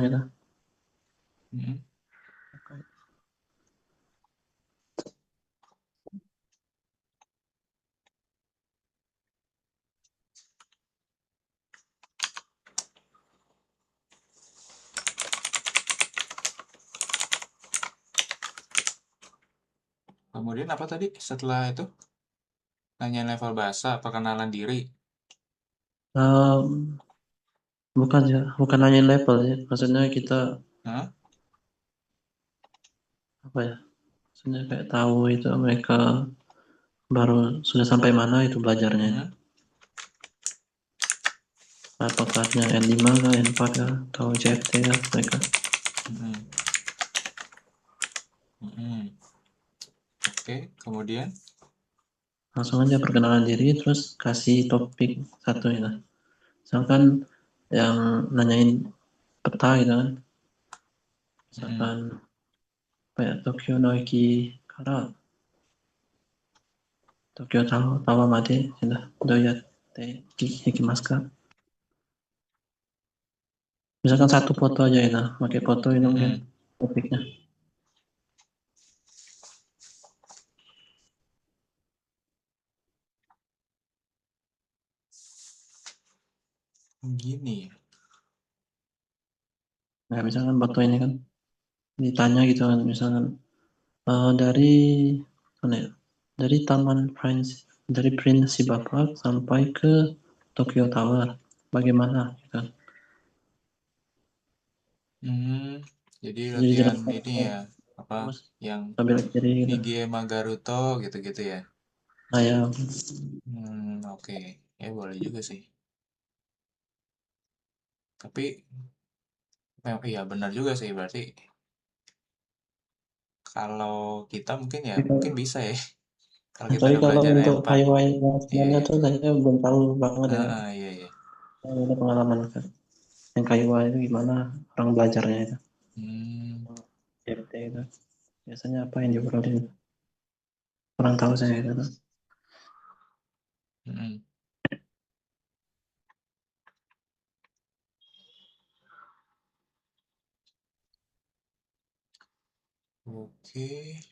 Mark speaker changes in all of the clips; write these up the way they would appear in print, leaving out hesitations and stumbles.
Speaker 1: gitu.
Speaker 2: Mm-mm. Kemudian apa tadi setelah itu? Nanya level bahasa, perkenalan diri.
Speaker 1: Em, bukan ya, bukan hanya level ya. Maksudnya kita
Speaker 2: Hah?
Speaker 1: apa ya? Maksudnya kayak tahu itu mereka baru sudah sampai mana itu belajarnya itu.
Speaker 2: Mm-mm.
Speaker 1: Apakah yang N5 kah, N4 kah, atau CFT kah mereka.
Speaker 2: Mm-mm. Mm-mm. Oke, kemudian.
Speaker 1: Langsung aja perkenalan diri terus kasih topik satu gitu. Misalkan yang nanyain peta gitu kan.
Speaker 2: Mm-mm.
Speaker 1: Misalkan kayak Tokyo no Iki Kara, Tokyo Tawa Mate, sudah Doyate Ikimasu ka. Misalkan satu foto aja ya, pakai foto itu mungkin
Speaker 2: Mm-mm.
Speaker 1: topiknya.
Speaker 2: Gini ya.
Speaker 1: Nah, misalkan foto ini kan ditanya gitu kan, misalkan dari mana ya? Dari Taman Prince, dari Principal Park sampai ke Tokyo Tower, bagaimana? Gitu kan.
Speaker 2: Hmm, jadi
Speaker 1: Jadi
Speaker 2: latihan
Speaker 1: jelaskan
Speaker 2: ini ya, apa
Speaker 1: terus
Speaker 2: yang
Speaker 1: sambil kiri gitu.
Speaker 2: Hige Magaruto gitu-gitu ya.
Speaker 1: Nah ya,
Speaker 2: Oke. Ya boleh juga sih. Tapi iya benar juga sih berarti kalau kita mungkin ya mungkin bisa ya. Kalau kita
Speaker 1: tapi
Speaker 2: udah
Speaker 1: kalau
Speaker 2: belajar
Speaker 1: untuk
Speaker 2: M4.
Speaker 1: highway
Speaker 2: Iya
Speaker 1: sebenarnya
Speaker 2: ya.
Speaker 1: tuh saya belum tahu banget ya.
Speaker 2: Iya iya.
Speaker 1: Saya ada pengalaman kan. Yang highway itu gimana orang belajarnya itu.
Speaker 2: Hmm,
Speaker 1: CFT itu. Biasanya apa yang diobrolin? Kurang tahu saya itu.
Speaker 2: mm-mm. Oke.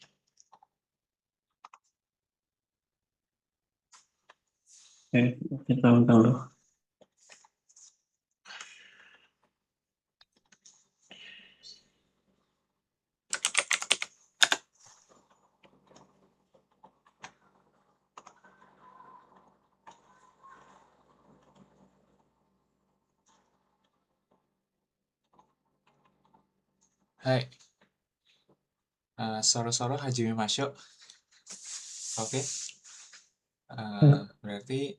Speaker 1: Oke, kita undang dulu.
Speaker 2: Hai, Soro-soro Hajime Masyo. Oke. Berarti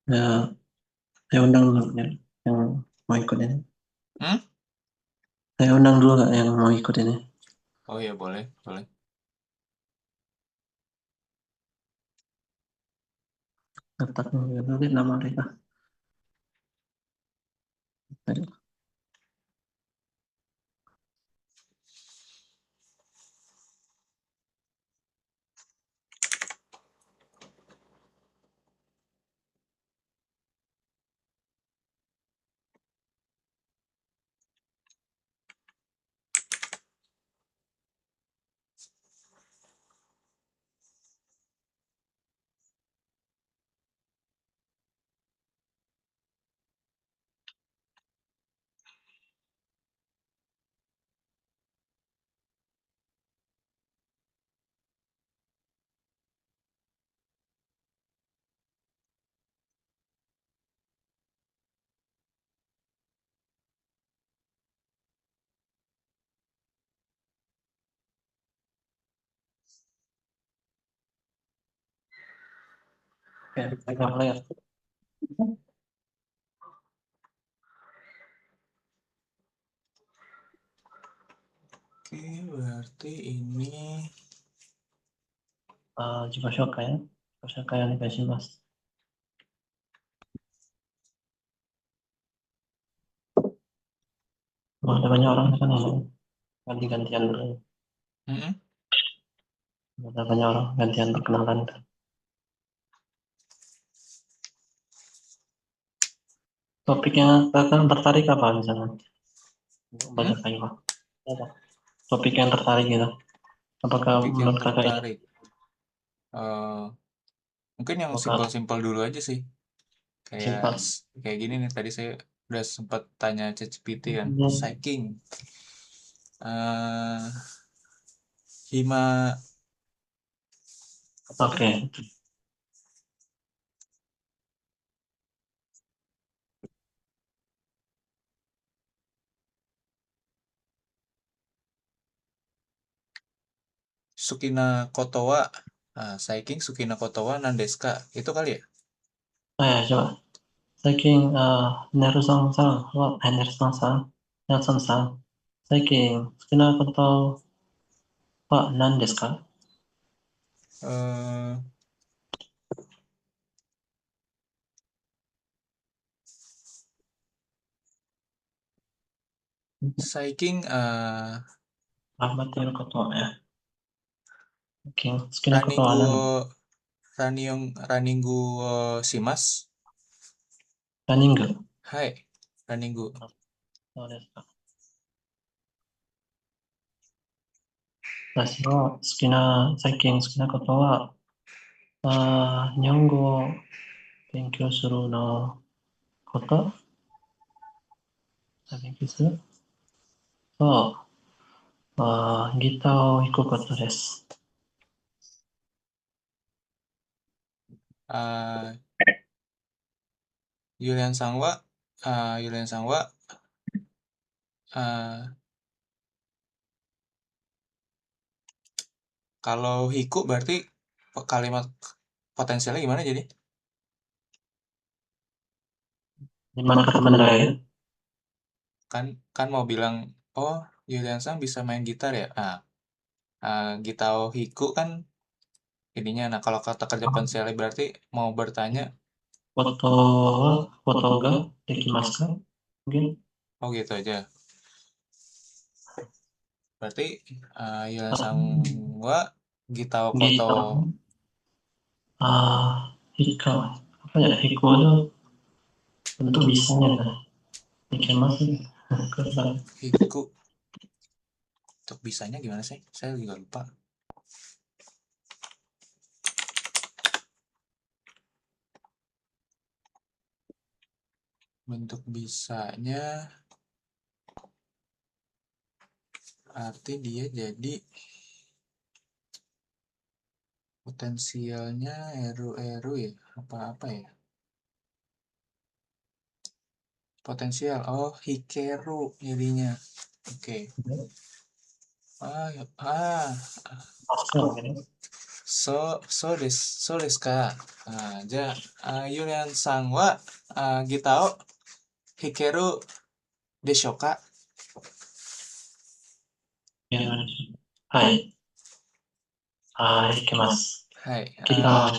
Speaker 1: Ya, saya undang dulu ya, yang mau ikut ini.
Speaker 2: hmm?
Speaker 1: Saya undang dulu kak yang mau ikut ini.
Speaker 2: Oh ya boleh, boleh.
Speaker 1: Letak nanti nama mereka. Oke, pegang layar.
Speaker 2: Oke, berarti ini
Speaker 1: Jika Shoka ya. Jika Shoka yang dikasih mas. Wah, ada banyak orang di sana ya. Ganti-gantian dulu.
Speaker 2: mm-mm.
Speaker 1: Ada banyak orang gantian perkenalan. Topik yang kakak tertarik apa misalnya?
Speaker 2: Hmm?
Speaker 1: Banyak lagi, Pak. Apa? Topik yang tertarik gitu. Apakah
Speaker 2: Topik yang
Speaker 1: menurut kakak ini
Speaker 2: tertarik. Eh, Mungkin yang
Speaker 1: apakah
Speaker 2: simpel-simpel dulu aja sih. Kayak
Speaker 1: simpel?
Speaker 2: kayak gini nih, tadi saya udah sempat tanya ChatGPT kan. Psyching. Eh Hima apa tuh?
Speaker 1: Oke,
Speaker 2: Sukina Kotowa. Psyching Sukina Kotowa Nandeska. Itu kali ya?
Speaker 1: coba. Saking Nelson-san Nelson-san Nelson-san 最近好きなことは何ですか？
Speaker 2: Eh Psyching
Speaker 1: Ahmad Koto 最近好きなこと
Speaker 2: Running
Speaker 1: は何
Speaker 2: Running Shimas.
Speaker 1: ランニング。
Speaker 2: はい。ランニング。
Speaker 1: そうですか。私の最近好きなことは、日本語を勉強するのこと、勉強すると、ギターを弾くことです。
Speaker 2: Ah, Yulian Sangwa. Yulian Sangwa. ah, Kalau hiku berarti kalimat potensialnya gimana jadi?
Speaker 1: Gimana kata menerai?
Speaker 2: Kan kan mau bilang, oh Yulian Sang bisa main gitar ya? Gitao hiku kan ininya. Nah, kalau kata kerja potensialnya berarti mau bertanya,
Speaker 1: ことができますか Mungkin
Speaker 2: oh gitu aja. Berarti Yulian
Speaker 1: ah,
Speaker 2: Sangwa Gitao Koto.
Speaker 1: gitar, hika, apa ya, hiko itu bentuk bisanya kan, dikemas kerja.
Speaker 2: Hiku. Untuk bisanya gimana sih? Saya juga lupa. Bentuk bisanya arti dia jadi potensialnya eru-eru ya? Apa-apa ya? Potensial. Oh, hikeru jadinya. Oke. Ah,
Speaker 1: Masker gitu.
Speaker 2: So desu ka. Ja, Yulian Sang wa gitao hikeru desho ka?
Speaker 1: Ya, hai, ikemas.
Speaker 2: Hai.
Speaker 1: Kita,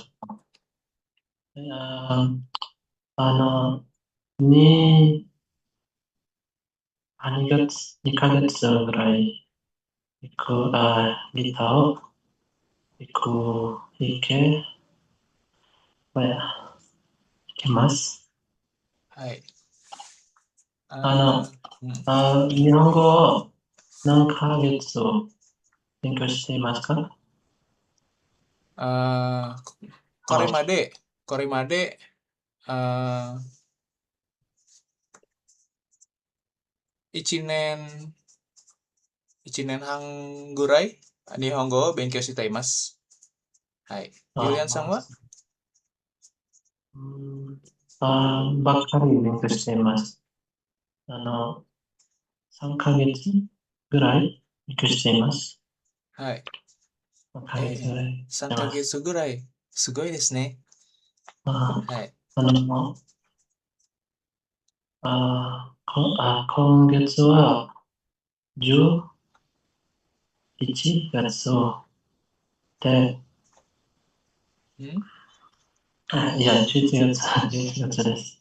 Speaker 1: に、2ヶ月ぐらいギターを弾け、弾けます。
Speaker 2: Hai.
Speaker 1: あの、
Speaker 2: Hmm.
Speaker 1: 日本語を何ヶ月を勉強していますか？Eh, あ、
Speaker 2: Korimade. Korimade. eh, Ichinen Ichinen Hangurai Nihongo wo Benkyou shitaimasu. Hai. Yulian Sang wa?
Speaker 1: ばっかり勉強しています。3ヶ月ぐらい勉強しています。
Speaker 2: はい。
Speaker 1: 3ヶ月ぐらい
Speaker 2: 3
Speaker 1: してます。
Speaker 2: ヶ月ぐらい。すごいですね。
Speaker 1: あ、
Speaker 2: はい。
Speaker 1: あの、今月は11月で、
Speaker 2: Hmm?
Speaker 1: いや、11月、11月です。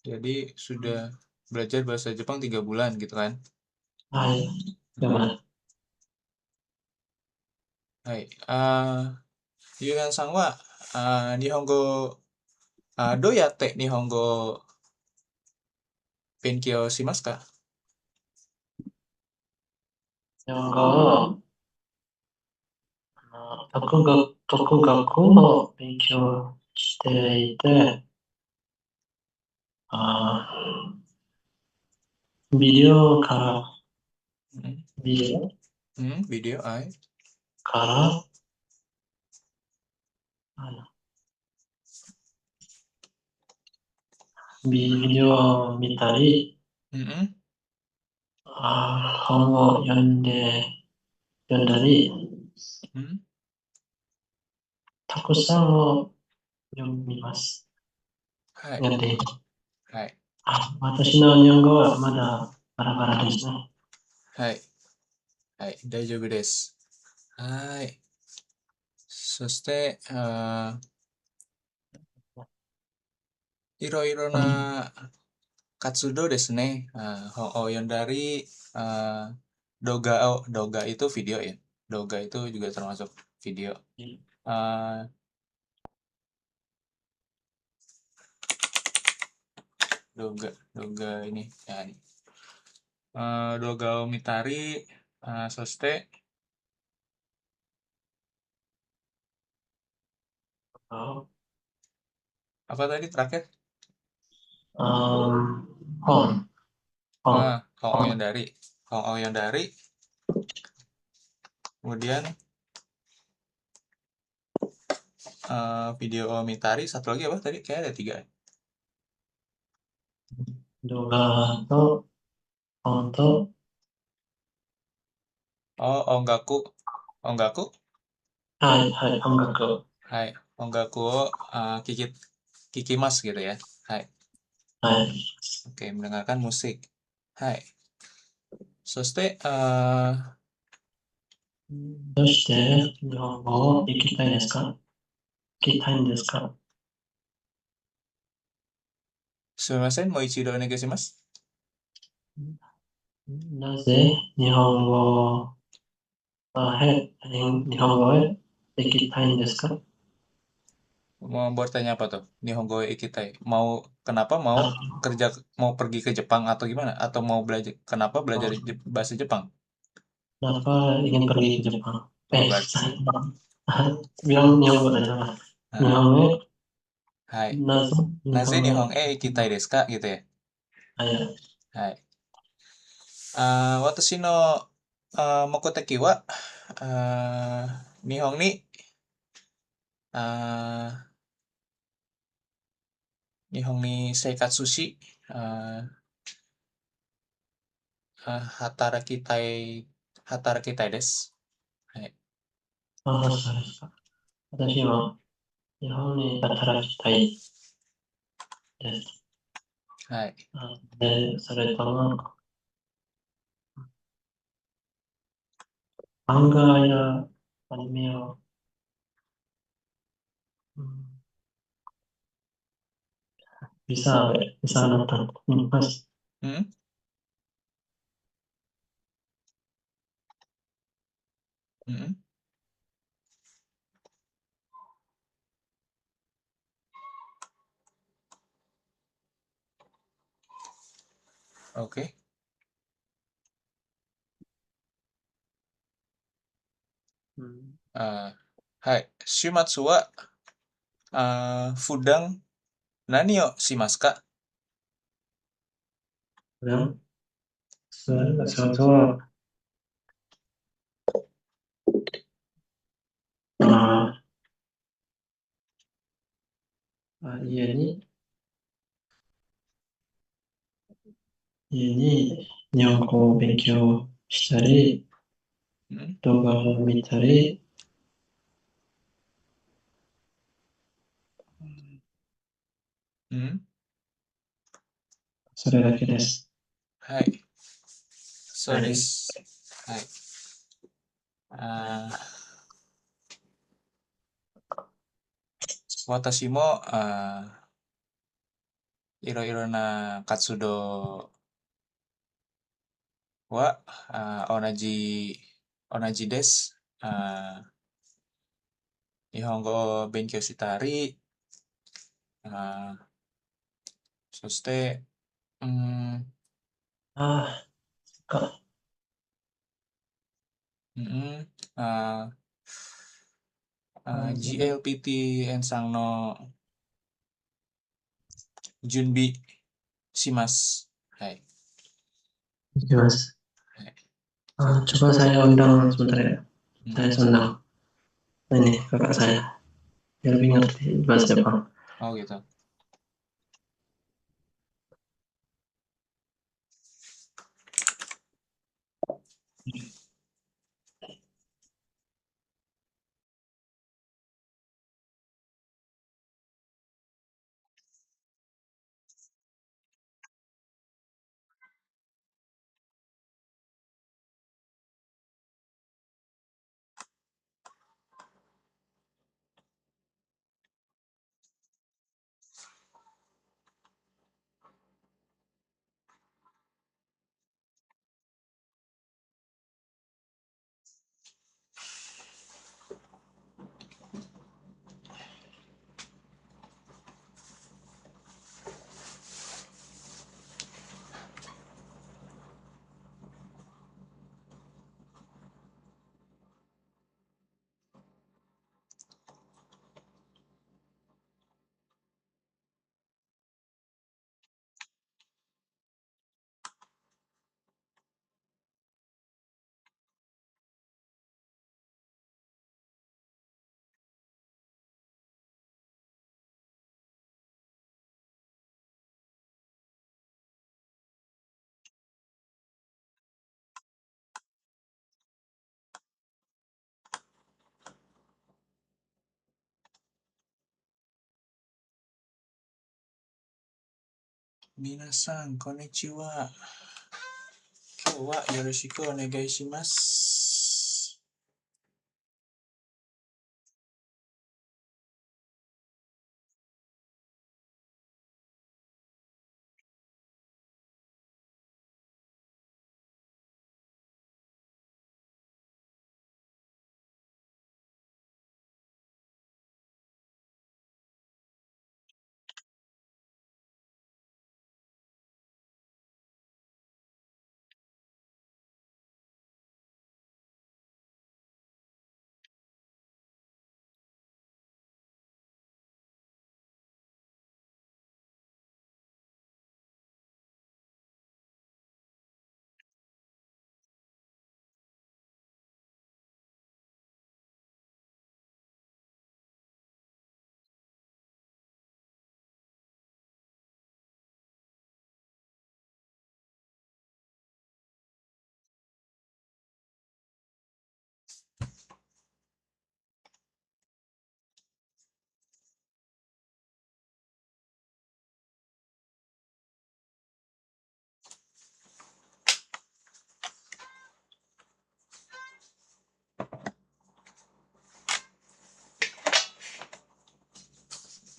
Speaker 2: Jadi sudah belajar bahasa Jepang 3 bulan gitu kan?
Speaker 1: はい。でも、
Speaker 2: Hai. Yulian Sang wa Nihongo どうやって日本語を勉強しますか？
Speaker 1: 日本語を、独学を勉強していて、あビデオから、
Speaker 2: うん、
Speaker 1: ビデオ
Speaker 2: うん、ビデオ、はい。
Speaker 1: から、あのビデオを見たり、
Speaker 2: うん、
Speaker 1: 本を読んだり、
Speaker 2: うん、
Speaker 1: たくさんを読みます。
Speaker 2: はい、
Speaker 1: 読んでいます。
Speaker 2: はい、
Speaker 1: 私の日本語はまだバラバラですね。
Speaker 2: はい、はい、大丈夫です。はい。そして、いろいろな活動ですね。本を読んだり、doga itu video ya. Doga itu juga termasuk video. Eh, doga ini ya ini. Doga Omitari, Soste,
Speaker 1: Oh,
Speaker 2: apa tadi terakhir?
Speaker 1: Hong, Hong,
Speaker 2: Hong
Speaker 1: Hong.
Speaker 2: Oyondari. Hong Oyondari. Kemudian video Omitari. Satu lagi apa tadi? Kayaknya ada tiga.
Speaker 1: Doga to, Hong to,
Speaker 2: Oh, Onggaku. Onggaku.
Speaker 1: hai, Honggaku.
Speaker 2: Hai. Onggaku. Kiki Kikimas gitu ya. Hai.
Speaker 1: Hai.
Speaker 2: Oke, mendengarkan musik. Hai. Soste,
Speaker 1: どうして日本語を行きたいですか？行きたいんですか？
Speaker 2: sumimasen, mau ichido onegaishimasu.
Speaker 1: なぜ日本語日本語へ行きたいんですか？
Speaker 2: Mau bertanya apa tuh? Nihongo ikitai. Kenapa kerja, mau pergi ke Jepang atau gimana? Atau kenapa belajar bahasa Jepang?
Speaker 1: Kenapa ingin pergi ke Jepang?
Speaker 2: Oh, berarti.
Speaker 1: Bilang Nihongo aja lah.
Speaker 2: Ah,
Speaker 1: Nihongo,
Speaker 2: hai.
Speaker 1: nazo,
Speaker 2: Naze
Speaker 1: Nihongo,
Speaker 2: Nihon ikitai desu ka? Gitu ya.
Speaker 1: aya,
Speaker 2: Hai. Watashi no mokoteki wa ah, Nihon ni ah, Nihon ni seikatsu shi ah, hatarakitai desu. Hai.
Speaker 1: そうですか。私は日本に働きたいです。
Speaker 2: はい。
Speaker 1: それとも、漫画やアニメを、うんbisa nonton. Mas,
Speaker 2: Hmm? Hmm? Oke.
Speaker 1: hmm,
Speaker 2: はい。週末は、普段何をしますか？dan
Speaker 1: sesuatu uh,家に日本語を勉強したり、
Speaker 2: Hmm?
Speaker 1: 動画を見たり、
Speaker 2: Hmm?
Speaker 1: それだけです。
Speaker 2: はい。そうで
Speaker 1: はい。
Speaker 2: す。はい。私も、いろいろな活動は、同じです。日本語を勉強したり、そして、
Speaker 1: あか。
Speaker 2: GLPT ensang no Junbi shimasu. Hai.
Speaker 1: Mas.
Speaker 2: Hai.
Speaker 1: Coba saya undang sebentar ya. Saya undang. Ini kakak saya. Dia lebih ngerti bahasa Jepang.
Speaker 2: Oh gitu. Minasan, konnichiwa. Kyou wa yoroshiku onegai shimasu.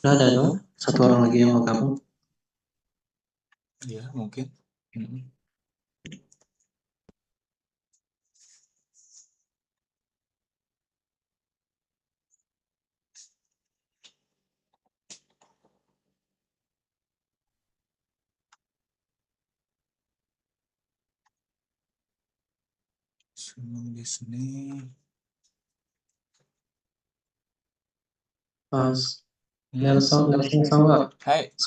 Speaker 1: Udah ada dong. Satu orang lagi yang mau gabung.
Speaker 2: Ya, mungkin. Senang desu ne.
Speaker 1: Nelson さんは
Speaker 2: はい。
Speaker 1: 好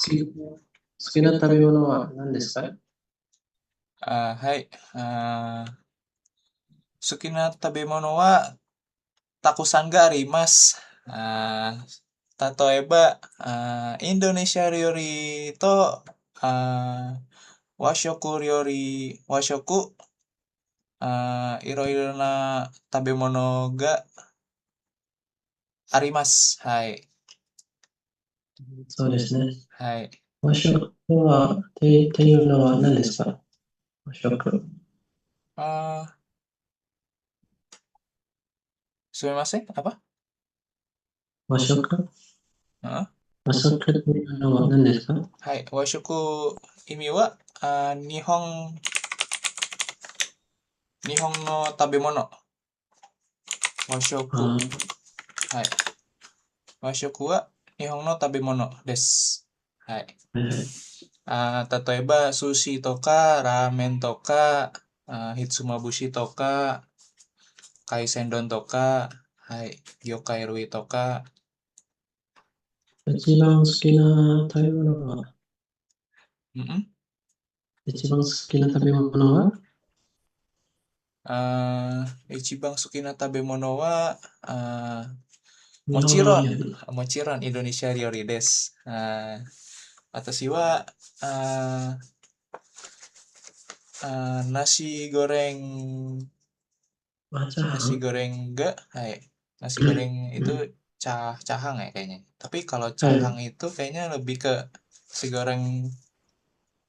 Speaker 1: きな食べ物は何ですか？
Speaker 2: はい。好きな食べ物はたくさんがあります。例えば、インドネシア料理と、和食、いろいろな食べ物があります。はい。
Speaker 1: そうですね。
Speaker 2: はい。
Speaker 1: 和食はっていうのは何ですか？和食。
Speaker 2: すみません。apa？
Speaker 1: 和食和食っていうのは何ですか？
Speaker 2: はい。和食、意味は、日本の食べ物。和食。はい。和食は Nihon no tabemono desu. Hai.
Speaker 1: はいはい。
Speaker 2: 例えば、寿司とか、ラーメンとか、ひつまぶしとか、海鮮丼とか、はい、魚介類とか、
Speaker 1: 一番好きな食べ物は、
Speaker 2: うん、
Speaker 1: 一番好きな食べ物は
Speaker 2: 一番好きな食べ物は、
Speaker 1: 日本
Speaker 2: もちろん、
Speaker 1: の料理。
Speaker 2: もちろんインドネシア料理です。私は、あnasi goreng,
Speaker 1: あ、チャーハ
Speaker 2: nasi
Speaker 1: ン
Speaker 2: goreng enggak, hai, nasi
Speaker 1: う
Speaker 2: goreng
Speaker 1: ん。う
Speaker 2: itu
Speaker 1: ん。
Speaker 2: cahang ya kayaknya. Tapi kalau
Speaker 1: はい。
Speaker 2: cahang itu kayaknya lebih ke nasi goreng,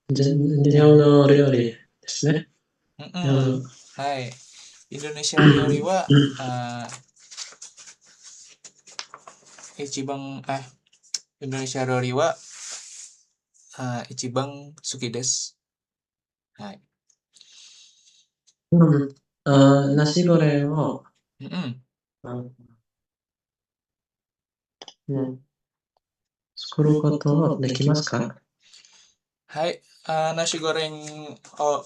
Speaker 1: 日本の料理ですね。日本
Speaker 2: mm
Speaker 1: の。
Speaker 2: はい。インドネシア料理
Speaker 1: うん
Speaker 2: は、
Speaker 1: うん。
Speaker 2: 一番、インドネシア料理は、一番好きです。はい。
Speaker 1: うん。ナシゴレンを、
Speaker 2: うんうん。
Speaker 1: うん、作ることできますか？
Speaker 2: はい。nasi goreng oh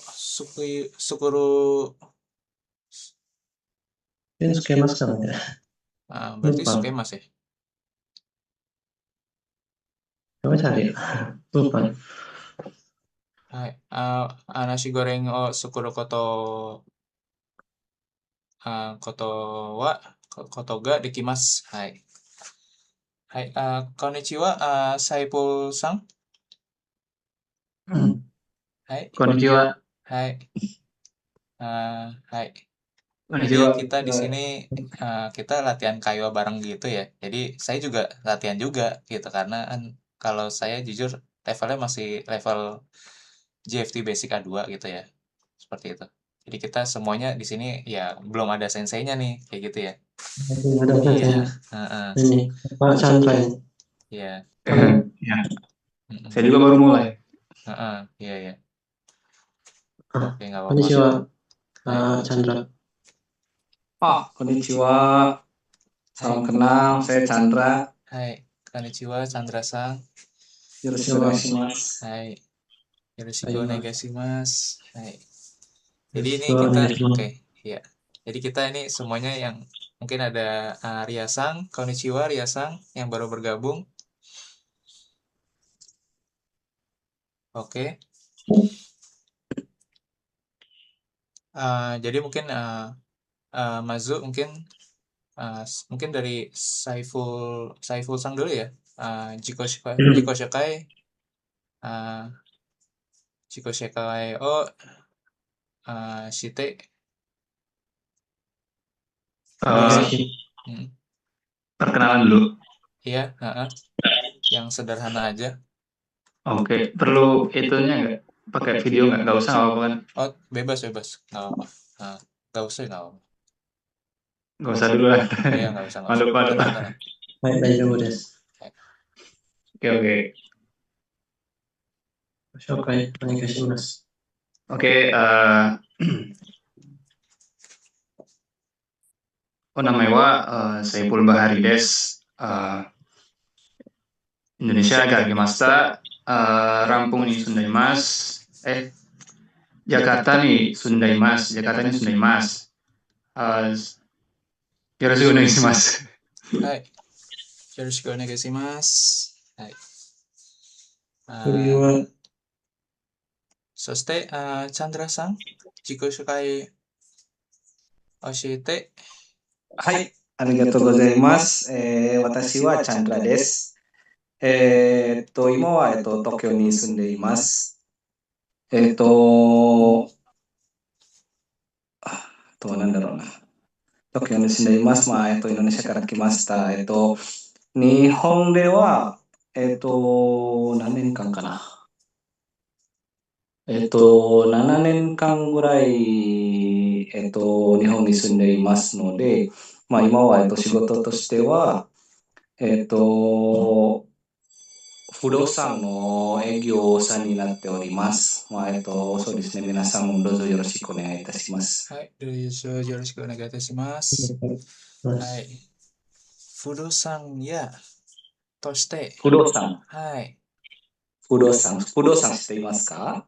Speaker 2: sukuru,
Speaker 1: 手つけますかね？berarti パン。
Speaker 2: sukemas ya?
Speaker 1: Coba cari. Lupa.
Speaker 2: Hai. Nasi goreng oh sukuru koto, koto wa koto ga dekimasu. Hai. Hai. Konnichiwa, Saiful-san.
Speaker 1: うん。
Speaker 2: Hai.
Speaker 3: こんにちは。
Speaker 2: Hai. Hai.
Speaker 3: こんにち
Speaker 2: Jadi
Speaker 3: は。
Speaker 2: kita di sini, kita latihan kaiwa bareng gitu ya. Jadi saya juga latihan juga gitu karena kan kalau saya jujur levelnya masih level JFT Basic A2 gitu ya. Seperti itu. Jadi kita semuanya di sini ya belum ada senseinya nih kayak gitu ya.
Speaker 1: Ada
Speaker 2: Iya,
Speaker 1: sensenya.
Speaker 2: heeh.
Speaker 1: Ini, Pak Chandra ini.
Speaker 2: Iya,
Speaker 3: Ya,
Speaker 2: mm-mm.
Speaker 3: saya juga baru mulai.
Speaker 2: Heeh, iya ya.
Speaker 1: Ah,
Speaker 2: Oke, nggak apa-apa.
Speaker 1: konnichiwa,
Speaker 2: Hai.
Speaker 1: Pak Chandra.
Speaker 3: Konnichiwa. Salam kenal, saya Chandra.
Speaker 2: Hai, konnichiwa Chandra-san.
Speaker 3: Yoroshiku
Speaker 1: Coba,
Speaker 3: onegaishimasu.
Speaker 2: Hai, yoroshiku
Speaker 1: ayo mas.
Speaker 2: onegaishimasu. Hai. Jadi ini
Speaker 1: Yoroshiku
Speaker 2: kita,
Speaker 1: onegaishimasu.
Speaker 2: oke, iya. Jadi kita ini semuanya yang mungkin ada, Ria-sang, konnichiwa Ria-sang yang baru bergabung. Oke. Jadi mungkin, Mazu mungkin, mungkin dari Saiful Sang dulu ya. Jiko Shakai, uh, Jiko Shakai o, shite
Speaker 3: Eh,
Speaker 2: kudasai.
Speaker 1: Onegaishimasu.
Speaker 2: Hmm,
Speaker 3: Perkenalan dulu.
Speaker 2: iya, yang sederhana aja.
Speaker 3: Oke, perlu itunya nggak? Pakai video nggak? Nggak usah apa-apa kan?
Speaker 2: Oh, bebas, nggak apa-apa. Nggak usah, nggak apa-apa.
Speaker 3: Nggak usah dulu lah.
Speaker 2: Iya, nggak usah, nggak usah.
Speaker 3: Malu-malu.
Speaker 2: Tenang.
Speaker 1: Hai, daijoubu desu.
Speaker 3: Oke.
Speaker 1: Shoukai onegaishimasu.
Speaker 3: Oke, namanya wa Saiful Bahari Des. Indonesia Gagimasta. Rampung nih Sundaimas. Jakarta nih Sundaimas. Jakarta nih Sundaimas. Yoroshiku onegaishimasu.
Speaker 2: はい。よろしくお願いします。はい。
Speaker 1: 次は、
Speaker 2: そして、チャンドラさん、自己紹介教えて。
Speaker 4: はい、ありがとうございます。私はチャンドラです。今は、東京に住んでいます。なんだろうな。東京に住んでいます。インドネシアから来ました。日本では、何年間かな。7年間ぐらい、日本に住んでいますので、今は、仕事としては、不動産の営業さんになっております。そうですね。皆さんどうぞよろしくお願いいたします。
Speaker 2: はい。よろしくお願いいたします。はい。不動産やとして、
Speaker 4: 不動産。
Speaker 2: はい。
Speaker 4: 不動産。不動産していますか？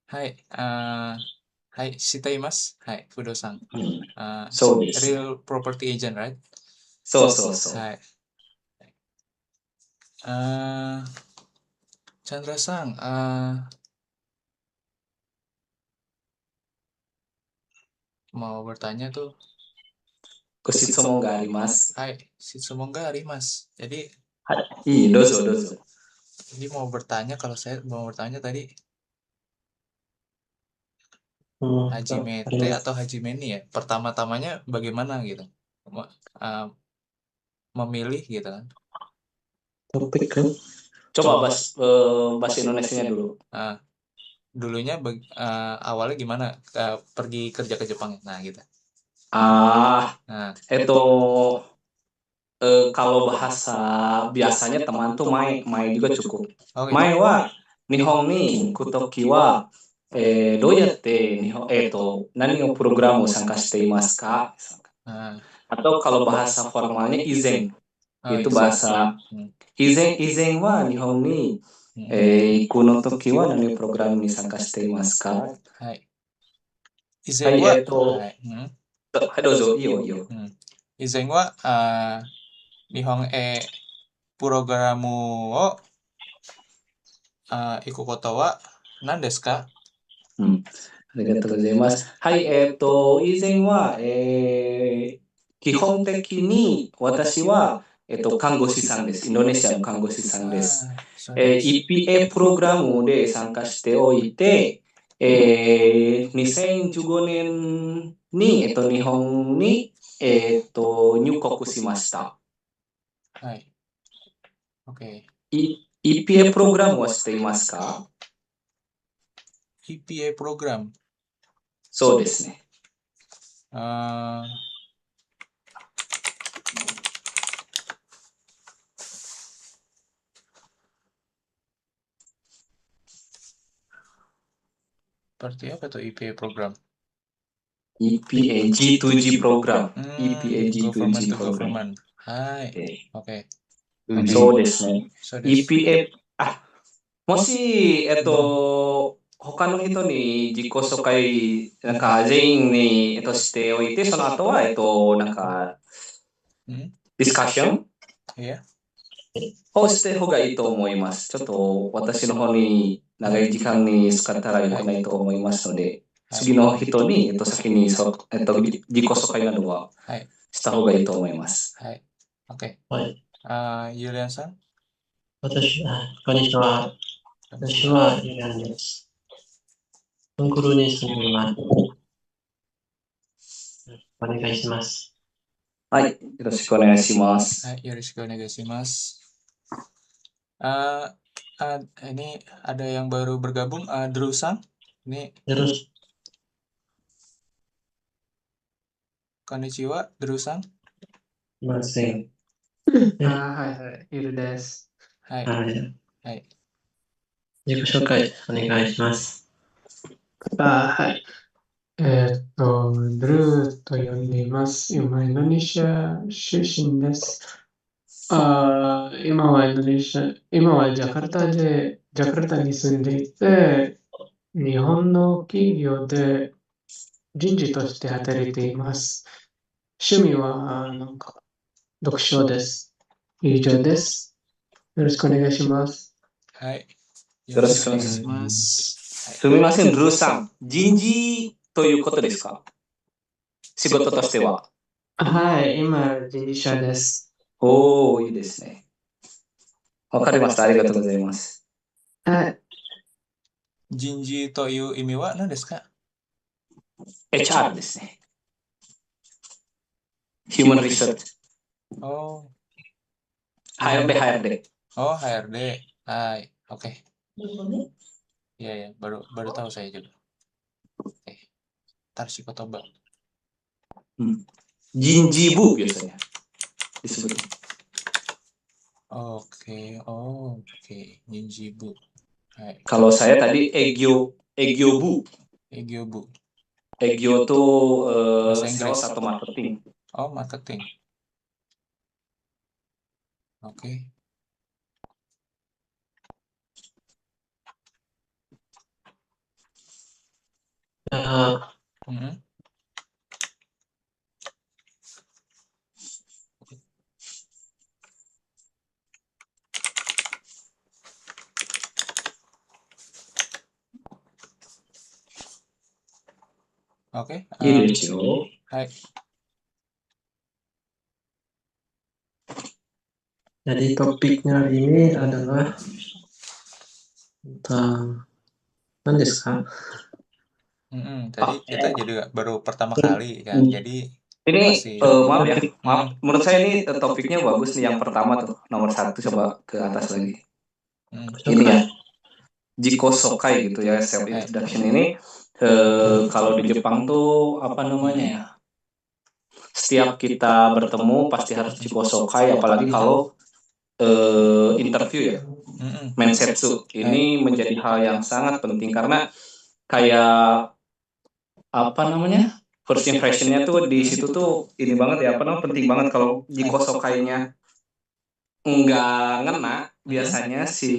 Speaker 2: はい。はい。知っています。はい。不動産。
Speaker 4: うん。そうです。
Speaker 2: real property agent, right?
Speaker 4: そうそうそう。
Speaker 2: はい。Chandra Sang, mau bertanya tuh.
Speaker 4: ご質問があります。
Speaker 2: Hai, Shitsumongga Arimas. Jadi
Speaker 4: いい、どうぞどうぞ。
Speaker 2: mau bertanya, kalau saya mau bertanya tadi
Speaker 1: Hmm,
Speaker 2: Haji Mete
Speaker 1: Arimas.
Speaker 2: atau Haji Meni ya. Pertama-tamanya bagaimana gitu. Memilih gitu kan.
Speaker 1: Topik ke
Speaker 4: Coba bahasa Indonesianya dulu.
Speaker 2: Dulunya awalnya gimana pergi kerja ke Jepang. Nah gitu. Nah,
Speaker 4: kalau bahasa biasanya teman tuh mai juga cukup.
Speaker 2: oh gitu.
Speaker 4: 前は日本に行くときは、どうやって何をプログラムを参加していますか atau kalau bahasa formalnya izen. Itu bahasa izen wa nihon ni 行くのときは何プログラムに参加していますか？
Speaker 2: はい。以
Speaker 4: はい、
Speaker 2: 前は、
Speaker 4: はい、どうぞ、いいよ、いいよ。
Speaker 2: 以前は、日本へプログラムを行くことは何ですか？
Speaker 4: ありがとうございます。はい、以前は、基本的に私は、看護師さんです。インドネシアの看護師さんです。EPA プログラムで参加しておいて、2015年に、日本に、入国しました。
Speaker 2: はい。OK。
Speaker 4: EPA プログラムは知っていますか？
Speaker 2: EPA プログラム。
Speaker 4: そうですね。
Speaker 2: Seperti apa tuh EPA program?
Speaker 4: EPA G2G プログラム。EPA
Speaker 2: Government
Speaker 4: G2G
Speaker 2: to
Speaker 4: プログラム。
Speaker 2: government. はい。OK。
Speaker 4: そうですね。
Speaker 2: そうです。
Speaker 4: EPA、もし、他の人に自己紹介、全員に、しておいて、その後は、ディスカッション
Speaker 2: Iya。
Speaker 4: をして方がいいと思います。ちょっと私の方に長い時間に使ったら良くないと思いますので、次の人に、先に自己紹介などはした方がいいと思います。
Speaker 2: はい。OK。
Speaker 1: はい。
Speaker 2: ユリアンさん。
Speaker 1: こんにちは。私はユリアンです。トンクルに住んでいます。お願いします。
Speaker 4: はい。よろしくお願いします。
Speaker 2: はい。よろしくお願いします。Ini ada yang baru bergabung, Drusang. Ini konnichiwa, Drusang.
Speaker 1: いません。
Speaker 3: はいはい、ゆるです。
Speaker 2: はい。
Speaker 1: はい。自己紹介お願いします。
Speaker 3: はい。ドルーと呼んでいます。今、インドネシア出身です。今はジャカルタに住んでいて、日本の企業で人事として働いています。趣味は読書です。以上です。よろしくお願いします。
Speaker 2: はい。
Speaker 4: よろしくお願いし
Speaker 2: ます。
Speaker 4: すみません、ルーさん。人事ということですか？仕事としては。
Speaker 3: はい、今、人事者です。
Speaker 4: おー、いいですね。わかりました。ありがとうございます。
Speaker 3: はい。
Speaker 2: 人事という意味は何ですか？
Speaker 4: HR ですね。Human Research。Oh。HRD。Oh,
Speaker 2: HRD. Hai, oke. Iya ya, baru tahu saya juga. Oke. Ntar Psikotoba.
Speaker 4: 人事部 biasanya disebut.
Speaker 2: Oke, Jinjibu. Hai.
Speaker 4: Kalau saya tadi Egyo Bu.
Speaker 2: Egyobu.
Speaker 4: Egyo itu
Speaker 2: Bahasa Inggris.
Speaker 4: sales atau marketing.
Speaker 2: Oh, marketing. Oke. Mhm. Oke,
Speaker 4: いいですよ。
Speaker 2: hai.
Speaker 1: Jadi topiknya ini adalah tentang Nandeska.
Speaker 2: Tadi kita juga baru pertama kali kan, jadi
Speaker 4: Ini
Speaker 2: masih
Speaker 4: maaf ya, maaf. Menurut saya ini topiknya bagus nih yang pertama tuh, nomor 1 coba ke atas lagi. Ini ya, Jiko Sokai gitu ya, self introduction ini. Kalau di Jepang tuh apa namanya ya? Setiap kita bertemu pasti harus Jiko Sokai, apalagi kalau interview ya, Mensetsu. Ini menjadi hal yang sangat penting karena kayak apa namanya? First impression-nya tuh di situ tuh ini banget ya, apa namanya, penting banget. Kalau Jiko Sokai-nya nggak ngena, biasanya si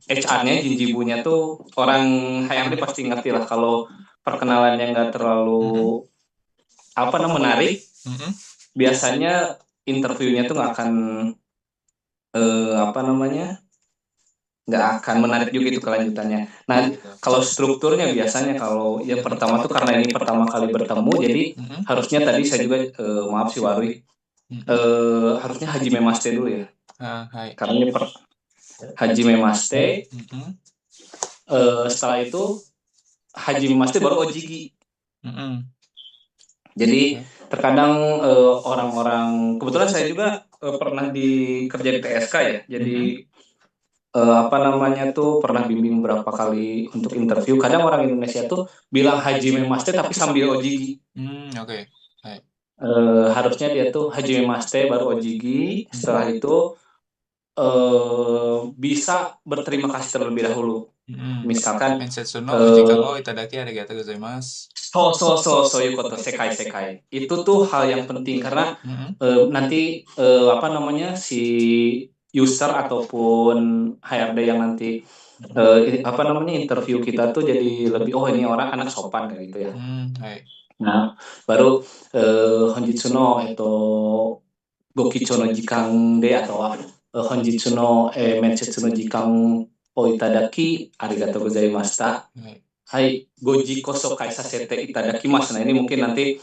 Speaker 4: HR-nya, Jinjibunya tuh orang HRD pasti ngerti lah kalau perkenalannya nggak terlalu apa namanya menarik, biasanya interviewnya tuh nggak akan apa namanya nggak akan menarik juga itu kelanjutannya. Nah, kalau strukturnya biasanya kalau yang pertama tuh karena ini pertama kali bertemu, jadi harusnya tadi saya juga maaf si Warwi, harusnya Hajime Maste dulu ya. Karena ini Hajime Maste, setelah itu Hajime Maste baru Ojigi. Jadi terkadang orang-orang, kebetulan saya juga pernah kerja di TSK ya. Jadi apa namanya tuh pernah bimbing beberapa kali untuk interview. Kadang orang Indonesia tuh bilang Hajime Maste tapi sambil Ojigi.
Speaker 2: Oke.
Speaker 4: Harusnya dia tuh Hajime Maste baru Ojigi. Setelah itu bisa berterima kasih terlebih dahulu. Misalkan
Speaker 2: Mensetsu no Ujika wo itadaki arigatou gozaimasu.
Speaker 4: so yukoto sekai. Itu tuh hal yang penting karena nanti apa namanya si user ataupun HRD yang nanti apa namanya interview kita tuh jadi lebih ini orang anak sopan kayak gitu ya. Nah, baru honjitsu no gokicho no jikan de atau honjitsu no mensetsu no jikan o itadaki arigatou gozaimashita. Hai, gojiko sokai sasete itadakimasu. Nah, ini mungkin nanti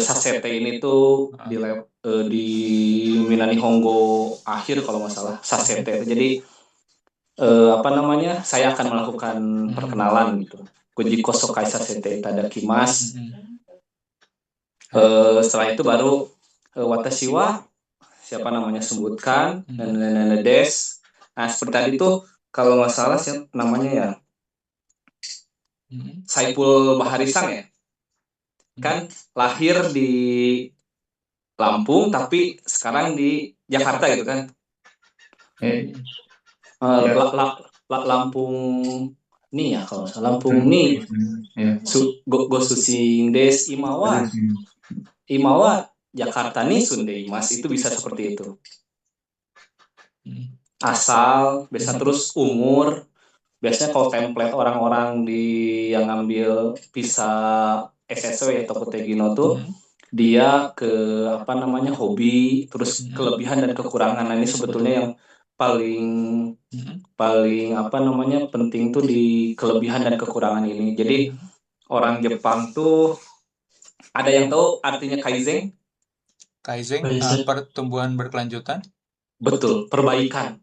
Speaker 4: sasete ini tuh di Minani Hongo akhir kalau nggak salah sasete. Jadi apa namanya? Saya akan melakukan perkenalan gitu. Gojiko sokai sasete itadakimasu. Setelah itu baru watashi wa siapa namanya sebutkan dan des. Nah, seperti tadi tuh kalau nggak salah namanya ya Saiful Baharisang ya. Kan lahir di Lampung tapi sekarang di Jakarta gitu kan. Lampung nih ya kalau Lampung nih. Gosusing des Imawa Jakarta nih Sundeimas, itu bisa seperti itu. Asal, biasa terus umur. Biasanya kalau template orang-orang yang ngambil visa SSW atau Kotegino tuh dia ke apa namanya hobi, terus kelebihan dan kekurangan. Nah, ini sebetulnya yang paling apa namanya penting tuh di kelebihan dan kekurangan ini. Jadi orang Jepang tuh ada yang tahu artinya Kaizen?
Speaker 2: Kaizen pertumbuhan berkelanjutan.
Speaker 4: Betul, perbaikan.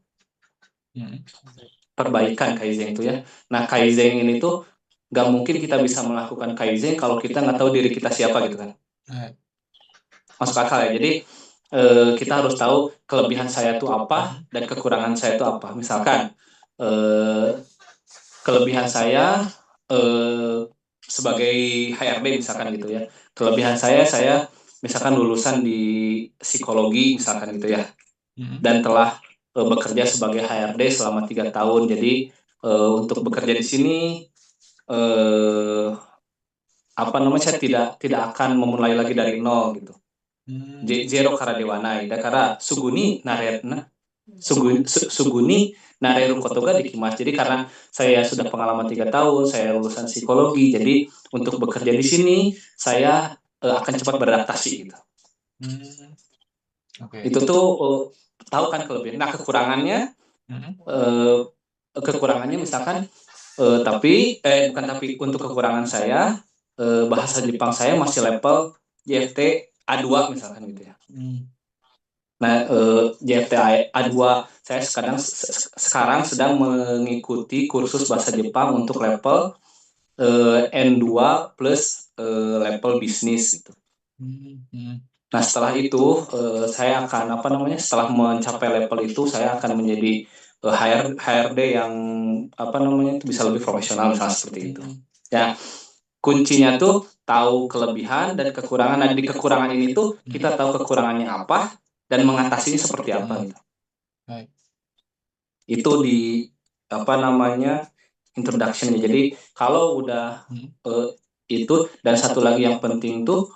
Speaker 4: Perbaikan Kaizen itu ya. Nah, Kaizen ini tuh gak mungkin kita bisa melakukan Kaizen kalau kita nggak tahu diri kita siapa gitu kan. Masuk akal ya. Jadi kita harus tahu kelebihan saya itu apa dan kekurangan saya itu apa. Misalkan kelebihan saya sebagai HRD misalkan gitu ya. Kelebihan saya misalkan lulusan di psikologi misalkan gitu ya. Dan telah bekerja sebagai HRD selama 3 tahun. Jadi untuk bekerja di sini apa namanya saya tidak akan memulai lagi dari nol gitu. Zero kara dewanai, da kara suguni naretna Suguni Nareru Kotoga Dikimas. Jadi karena saya sudah pengalaman 3 tahun, saya lulusan psikologi, jadi untuk bekerja di sini saya akan cepat beradaptasi gitu. Itu tuh tahu kan kelebihan. Nah kekurangannya misalkan tapi bukan tapi untuk kekurangan saya bahasa Jepang saya masih level JFT A2 misalkan gitu ya. Nah, JFT A2 saya sekarang sedang mengikuti kursus bahasa Jepang untuk level N2 plus level bisnis gitu. Nah, setelah itu saya akan setelah mencapai level itu saya akan menjadi HRD yang itu bisa lebih profesional misalnya seperti itu. Ya, kuncinya tuh tahu kelebihan dan kekurangan. Nah, di kekurangan ini tuh kita tahu kekurangannya apa dan mengatasinya seperti apa gitu. Itu di introduction-nya. Jadi kalau udah itu dan satu lagi yang penting tuh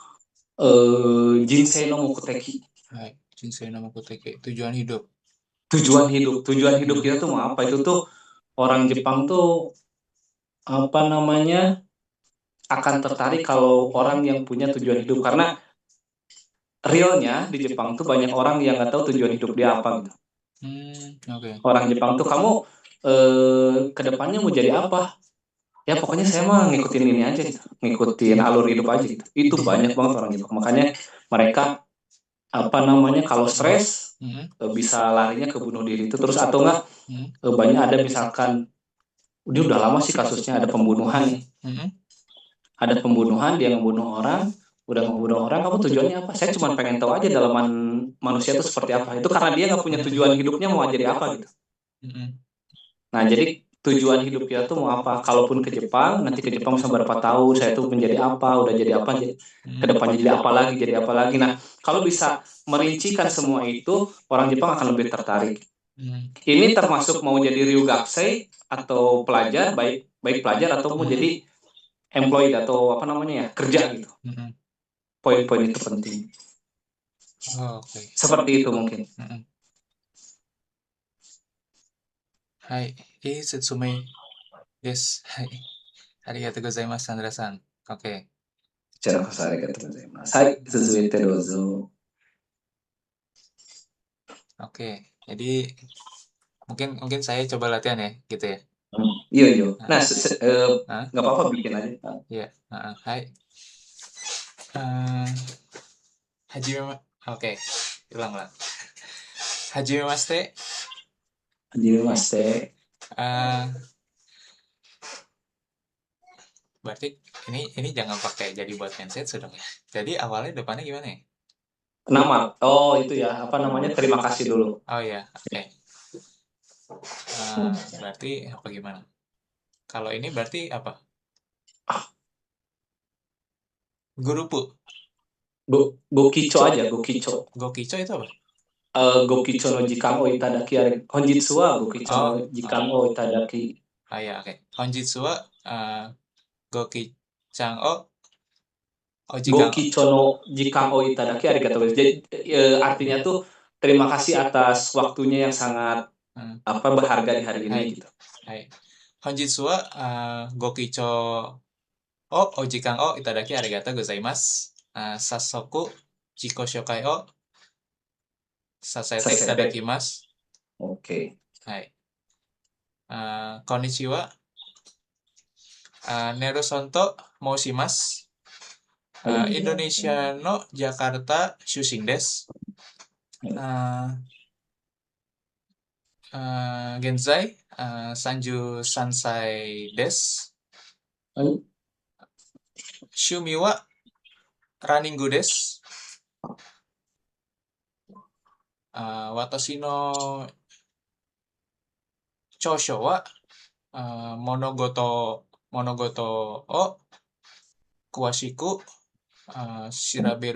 Speaker 4: Jinsei no Mokuteki.
Speaker 2: Jinsei no Mokuteki, tujuan hidup.
Speaker 4: Tujuan hidup kita tuh mau apa? Itu tuh orang Jepang tuh akan tertarik kalau orang yang punya tujuan hidup, karena realnya di Jepang tuh banyak orang yang nggak tahu tujuan hidup dia apa gitu. Orang Jepang tuh kamu kedepannya mau jadi apa? Ya pokoknya saya mah ngikutin ini aja gitu, ngikutin alur hidup aja gitu. Itu banyak banget orang Jepang. Makanya mereka kalau stres bisa larinya ke bunuh diri itu terus, atau enggak banyak ada misalkan dia udah lama sih kasusnya ada pembunuhan nih. Ada pembunuhan, dia ngebunuh orang, udah ngebunuh orang, kamu tujuannya apa? Saya cuma pengen tahu aja dalaman manusia itu seperti apa. Itu karena dia nggak punya tujuan hidupnya mau jadi apa gitu. Nah, jadi tujuan hidup kita tuh mau apa? Kalaupun ke Jepang, nanti ke Jepang sama berapa tahun, saya tuh menjadi apa, udah jadi apa, ke depannya jadi apa lagi. Nah, kalau bisa merincikan semua itu, orang Jepang akan lebih tertarik. Ini termasuk mau jadi ryugakusei atau pelajar, baik pelajar atau mau jadi employee atau kerja gitu. Poin-poin itu penting. Seperti itu mungkin.
Speaker 2: Hai, Setsume desu. Hai. Arigatou gozaimasu, Sandra-san. Oke.
Speaker 4: Arigatou gozaimasu. Hai, suzuete dozo.
Speaker 2: Oke, jadi mungkin saya coba latihan ya, gitu ya.
Speaker 4: Iya. Nah, nggak apa-apa bikin aja.
Speaker 2: Iya. Hai. Oke, ulang. Hajimemashite. Berarti ini jangan pakai jadi buat mindset sudah ya. Jadi awalnya depannya gimana ya?
Speaker 4: Nama. Oh, itu ya. Terima kasih dulu.
Speaker 2: Oh ya, oke. Berarti apa gimana? Kalau ini berarti apa? Gurupu.
Speaker 4: Gokicho aja, Gokicho.
Speaker 2: Gokicho itu apa?
Speaker 4: Gokicho no jikan o itadaki honjitsu wa Gokicho no jikan o itadaki.
Speaker 2: Ya, oke. Honjitsu wa Goki-chan o
Speaker 4: Gokicho no jikan o itadaki arigatou gozaimasu. Jadi artinya tuh terima kasih atas waktunya yang sangat berharga di hari ini gitu.
Speaker 2: Honjitsu wa Gokicho o jikan o itadaki arigatou gozaimasu. Sassoku Jiko Shokai o Sasete itadakimasu.
Speaker 4: Oke.
Speaker 2: Hai. Konnichiwa. Nerusonto moushimasu. Indonesia no Jakarta shushin desu. Genzai 33歳です。趣味はランニングです。私の長所は物事を詳しく調べ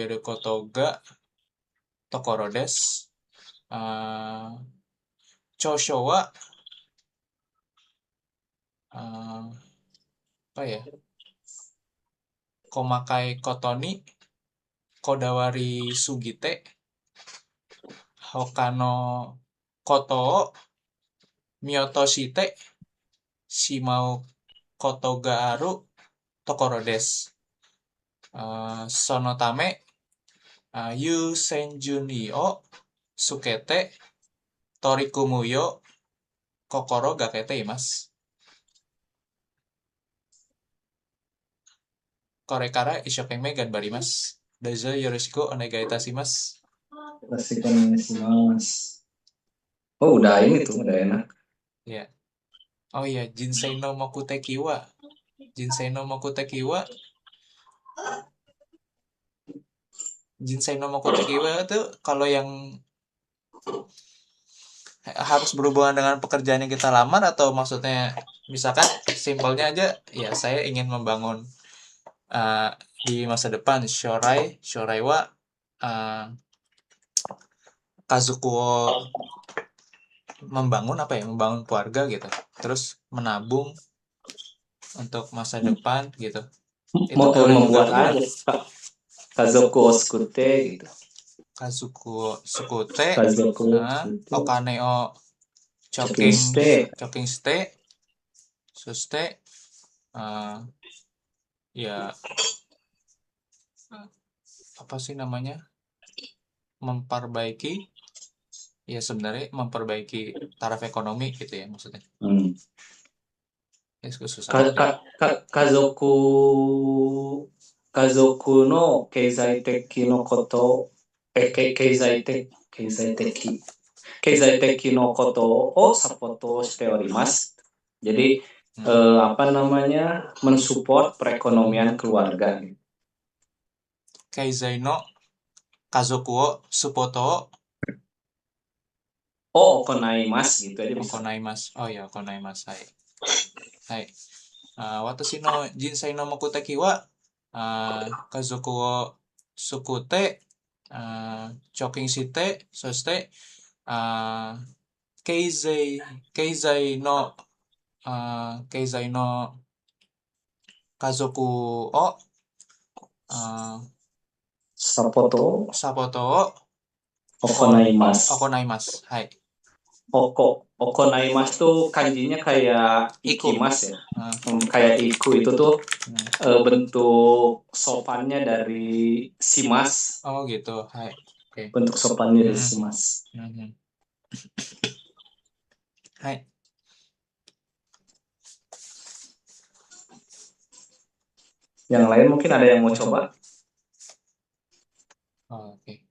Speaker 2: ることがところです。長所は細かいことにこだわりすぎて Hokano koto myoto shite shimau koto ga aru tokoro desu. Sono tame yusenju ni o sukete torikumu yo kokoro gakete imasu. Kore kara ishokeme ganbarimasu. Dozo yoroshiku onegai itasimasu.
Speaker 4: Oh, udah ini tuh, udah enak.
Speaker 2: Ya. Oh iya, Jinsei no Mokuteki wa. Jinsei no Mokuteki wa. Jinsei no Mokuteki wa itu kalau yang harus berhubungan dengan pekerjaan yang kita lamar, atau maksudnya misalkan simpelnya aja ya, saya ingin membangun di masa depan shorai wa kazukuo, membangun apa ya, membangun keluarga gitu, terus menabung untuk masa depan gitu. Itu
Speaker 4: membuat aja kazoku sukute gitu.
Speaker 2: Kazuku sukute, okane o choking shite, suste ya apa sih namanya, memperbaiki ya, sebenarnya memperbaiki taraf ekonomi gitu ya maksudnya.
Speaker 4: Kazoku no keizai teki no koto, keizai teki no koto o sapoto shite orimasu. Jadi apa namanya, mensupport perekonomian keluarga.
Speaker 2: Keizai no kazoku o suppoto
Speaker 4: o okonaimasu gitu aja bisa.
Speaker 2: Okonaimasu. Oh ya, okonaimasu. Hai. Watashi no jinsei no mokuteki wa kazoku o sukute choking shite, soste keizai no kazoku o
Speaker 4: sapoto
Speaker 2: o okonaimasu. Hai.
Speaker 4: Okonaimasu tuh kanjinya kayak ikimas ya. Kayak iku itu tuh bentuk sopannya dari shimas.
Speaker 2: Oh gitu. Hai. Okay.
Speaker 4: Bentuk sopannya dari shimas.
Speaker 2: Hai.
Speaker 4: Yang lain mungkin ada yang mau coba?
Speaker 2: Oke.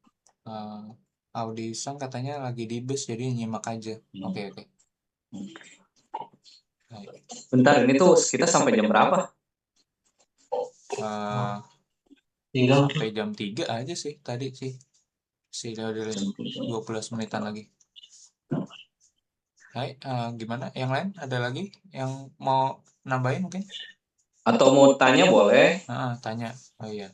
Speaker 2: Audi-san katanya lagi di bus, jadi nyimak aja. Oke.
Speaker 4: Bentar, ini tuh kita sampai jam berapa?
Speaker 1: Tinggal
Speaker 2: sampai jam 3 aja sih tadi sih. Udah 12 menitan lagi. Hai, gimana? Yang lain ada lagi yang mau nambahin mungkin?
Speaker 4: Atau mau tanya boleh?
Speaker 2: Tanya. Oh iya.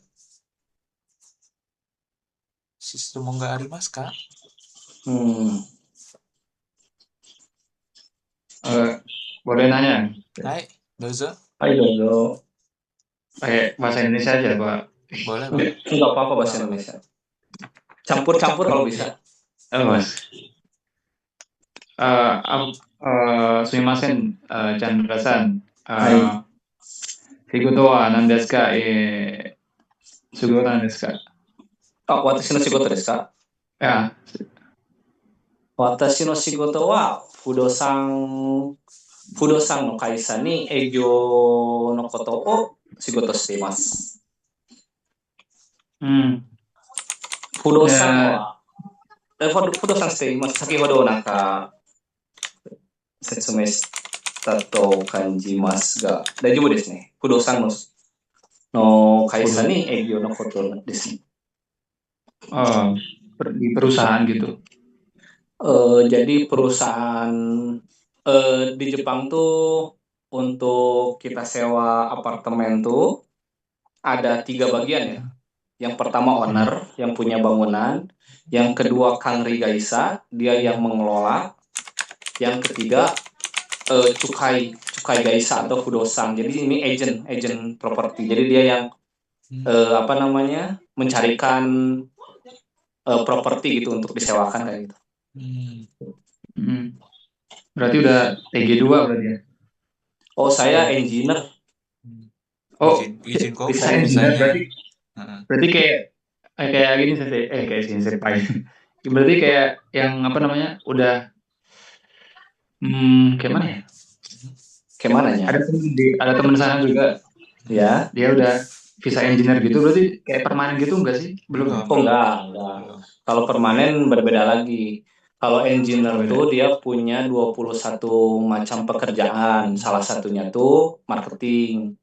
Speaker 2: Sistem nggak arimasu kak?
Speaker 5: Boleh nanya?
Speaker 2: Hai, dozo.
Speaker 5: Pakai bahasa Indonesia aja, Pak.
Speaker 2: Boleh, Pak.
Speaker 4: Enggak apa-apa bahasa Indonesia. Campur-campur kalau bisa.
Speaker 5: Mas. Sumimasen, Chandra-san. Shigoto wa nan desu ka? Sugo nan desu ka?
Speaker 4: Watashi no shigoto desu ka?
Speaker 5: Ya.
Speaker 4: Watashi no shigoto wa fudosan no kaisa ni eigyo no koto o shigoto shite imasu. Fudosan wa fudosan shite imasu. Sakihodo setsumei shita to kanjimasu ga daijoubu desu ne. Fudosan no kaisa ni eigyo no koto desu.
Speaker 5: Di perusahaan gitu.
Speaker 4: Jadi perusahaan di Jepang tuh untuk kita sewa apartemen tuh ada 3 bagian ya. Yang pertama owner yang punya bangunan, yang kedua kangri gaisa dia yang mengelola, yang ketiga cukai gaisa atau fudosan. Jadi ini agent properti. Jadi dia yang mencarikan properti gitu untuk disewakan kayak gitu.
Speaker 5: Berarti udah TG2 berarti ya?
Speaker 4: Oh, saya engineer.
Speaker 5: Oh,
Speaker 2: izin kok
Speaker 5: bisa engineer
Speaker 2: bisanya.
Speaker 5: berarti kayak gini sih, kayak sini berarti kayak yang apa namanya udah kayak mana ya?
Speaker 4: Kayak mananya?
Speaker 5: Ada temen sana juga,
Speaker 4: Ya.
Speaker 5: dia udah visa engineer gitu, berarti kayak permanen gitu enggak sih? Belum.
Speaker 4: Oh, enggak. Kalau permanen berbeda lagi. Kalau engineer tuh dia punya 21 macam pekerjaan. Salah satunya tuh marketing.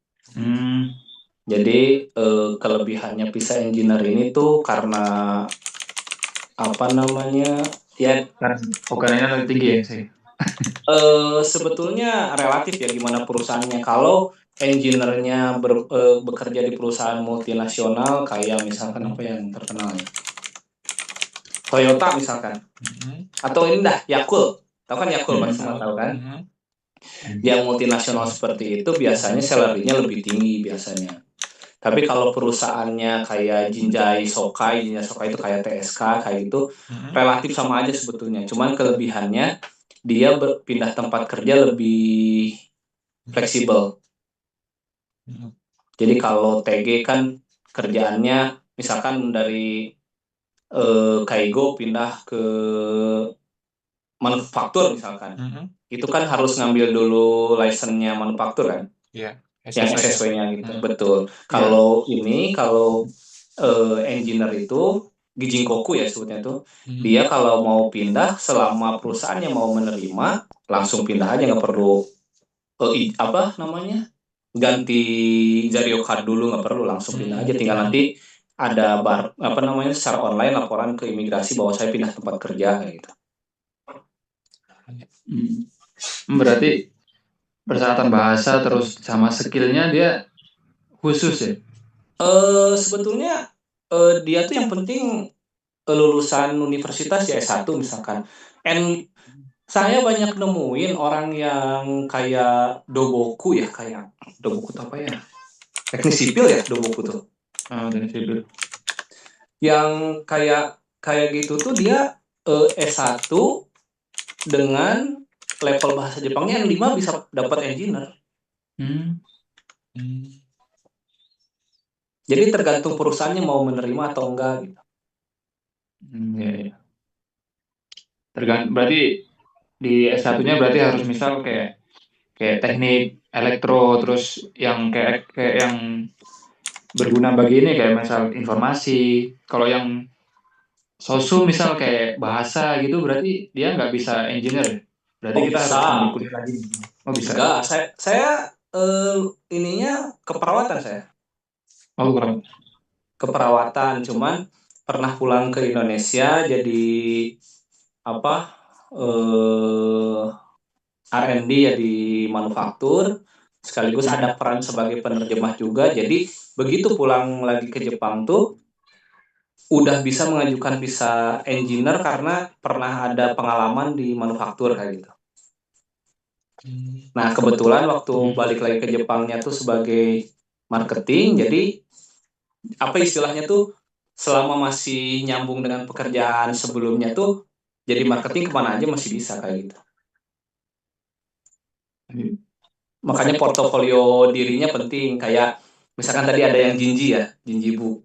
Speaker 4: Jadi kelebihannya visa engineer ini tuh karena apa namanya? Ya,
Speaker 5: Karena lebih tinggi ya sih.
Speaker 4: sebetulnya relatif ya gimana perusahaannya. Kalau engineer-nya bekerja di perusahaan multinasional kayak misalkan apa yang terkenal ya? Toyota misalkan. Atau ini dah Yakult. Tahu kan Yakult pasti semua tahu kan? Yang multinasional seperti itu biasanya salary-nya lebih tinggi biasanya. Tapi kalau perusahaannya kayak Jinjai Sokai itu kayak TSK kayak gitu, relatif sama aja sebetulnya. Cuman kelebihannya dia berpindah tempat kerja lebih fleksibel. Jadi kalau TG kan kerjaannya misalkan dari Kaigo pindah ke manufaktur misalkan, itu kan harus ngambil dulu license-nya manufaktur kan, yang SSW-nya gitu. Betul. Kalau engineer itu Gijinkoku ya sebutnya itu, dia kalau mau pindah selama perusahaannya mau menerima langsung pindah aja, nggak perlu apa namanya ganti Zario card dulu, nggak perlu, langsung pindah aja, tinggal nanti ada apa namanya secara online laporan ke imigrasi bahwa saya pindah tempat kerja kayak gitu.
Speaker 5: Berarti persyaratan bahasa terus sama skillnya dia khusus ya?
Speaker 4: Sebetulnya dia tuh yang penting lulusan universitas ya S1 misalkan. Saya banyak nemuin orang yang kayak Doboku ya, kayak Doboku tuh apa ya? Teknik sipil ya Doboku tuh.
Speaker 5: Teknik sipil.
Speaker 4: Yang kayak gitu tuh dia S1 dengan level bahasa Jepangnya yang 5 bisa dapat engineer. Jadi tergantung perusahaannya mau menerima atau enggak gitu.
Speaker 5: Ya. Berarti di S1-nya berarti harus misal kayak teknik elektro, terus yang kayak yang berguna bagi ini kayak misal informasi. Kalau yang sosum misal kayak bahasa gitu berarti dia nggak bisa engineer. Berarti kita
Speaker 4: bisa.
Speaker 5: harus ambil kuliah lagi. Oh bisa.
Speaker 4: Enggak, saya ininya keperawatan saya.
Speaker 5: Oh kurang.
Speaker 4: Keperawatan, cuman pernah pulang ke Indonesia jadi apa R&D ya di manufaktur, sekaligus ada peran sebagai penerjemah juga. Jadi begitu pulang lagi ke Jepang tuh udah bisa mengajukan visa engineer karena pernah ada pengalaman di manufaktur kayak gitu. Nah kebetulan waktu balik lagi ke Jepangnya tuh sebagai marketing, jadi apa istilahnya tuh selama masih nyambung dengan pekerjaan sebelumnya tuh jadi marketing kemana aja masih bisa kayak gitu. Makanya portofolio dirinya penting, kayak misalkan tadi ada yang Jinjibu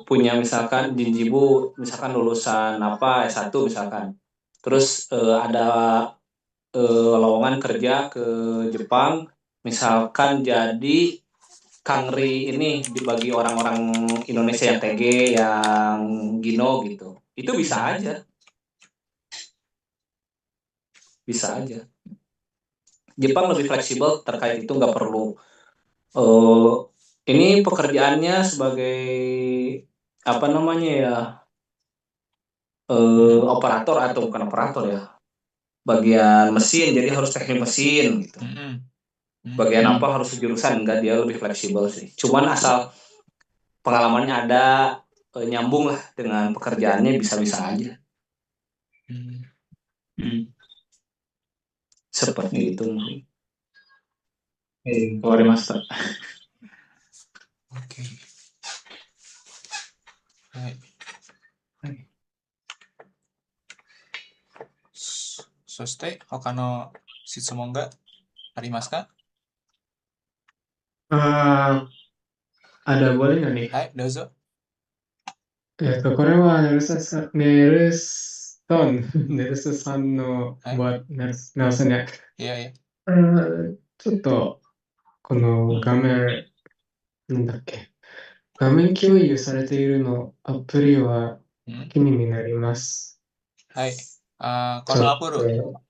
Speaker 4: punya misalkan Jinjibu misalkan lulusan apa S1 misalkan, terus ada lowongan kerja ke Jepang misalkan jadi Kangri ini dibagi orang-orang Indonesia yang TG, yang Gino gitu. Itu bisa aja. Bisa aja. Jepang lebih fleksibel terkait itu, nggak perlu. Ini pekerjaannya sebagai apa namanya ya, operator atau bukan operator ya, bagian mesin, jadi harus teknik mesin gitu. Bagian apa harus jurusan, enggak, dia lebih fleksibel sih. Cuman asal pengalamannya ada, nyambung lah dengan pekerjaannya, bisa-bisa aja. Seperti itu.
Speaker 5: Master.
Speaker 2: Oke. はい。
Speaker 3: はい。
Speaker 2: そして他の質問がありますか？Ada
Speaker 3: boleh nggak nih?
Speaker 2: はい、どうぞ。
Speaker 3: これはネルスさんの
Speaker 2: はい。
Speaker 3: 直せね。
Speaker 2: いやいや。
Speaker 3: ちょっと、このなんだっけ、画面共有されているアプリは気になります。
Speaker 2: はい。こ
Speaker 3: ちょっ
Speaker 2: のアプリ。
Speaker 3: と、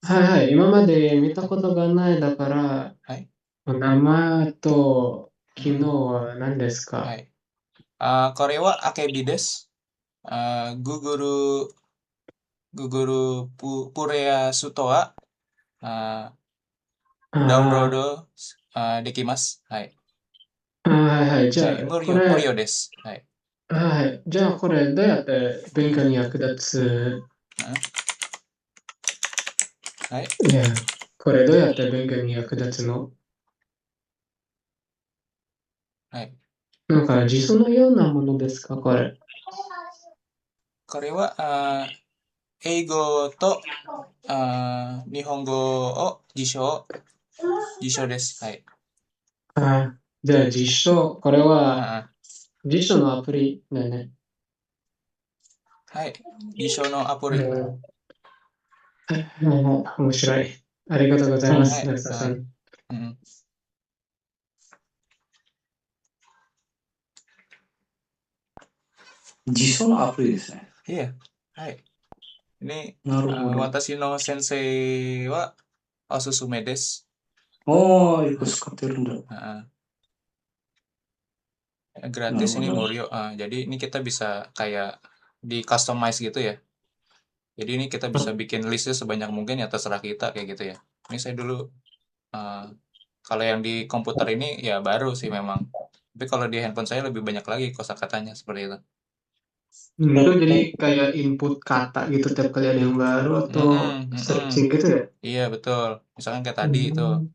Speaker 3: はい、今まで見たことがないだから、
Speaker 2: はい。
Speaker 3: 名前と機能は何ですか？
Speaker 2: はい。これはアケビです。Googleプレイヤーストア、ダウンロード、できます。はい。
Speaker 3: はい、じゃあ、
Speaker 2: 無料です。はい。
Speaker 3: はい、じゃあこれどうやって勉強に役立つ？
Speaker 2: はい。
Speaker 3: いや、これどうやって勉強に役立つの？
Speaker 2: はい。
Speaker 3: なんか辞書のようなものですか、これ？
Speaker 2: これは、英語と、日本語を辞書です。はい。
Speaker 3: じゃあ辞書、これは辞書のアプリだよね。
Speaker 2: はい。辞書のアプリ。
Speaker 3: 面白い。ありがとうございます、
Speaker 2: はい。
Speaker 3: 成田さん。
Speaker 4: 辞書のアプリですね。
Speaker 2: いや、はい。ini
Speaker 4: なるほど。
Speaker 2: 私の先生はおすすめです。
Speaker 4: よく使ってるんだ。
Speaker 2: Gratis ini murio. Jadi ini kita bisa kayak di customize gitu ya. Jadi ini kita bisa bikin listnya sebanyak mungkin ya, terserah kita kayak gitu ya. Ini saya dulu kalau yang di komputer ini ya baru sih memang. Tapi kalau di handphone saya lebih banyak lagi kosakatanya seperti itu.
Speaker 3: Itu jadi kayak input kata gitu tiap kali ada yang baru atau searching gitu ya?
Speaker 2: Iya betul. Misalkan kayak tadi itu,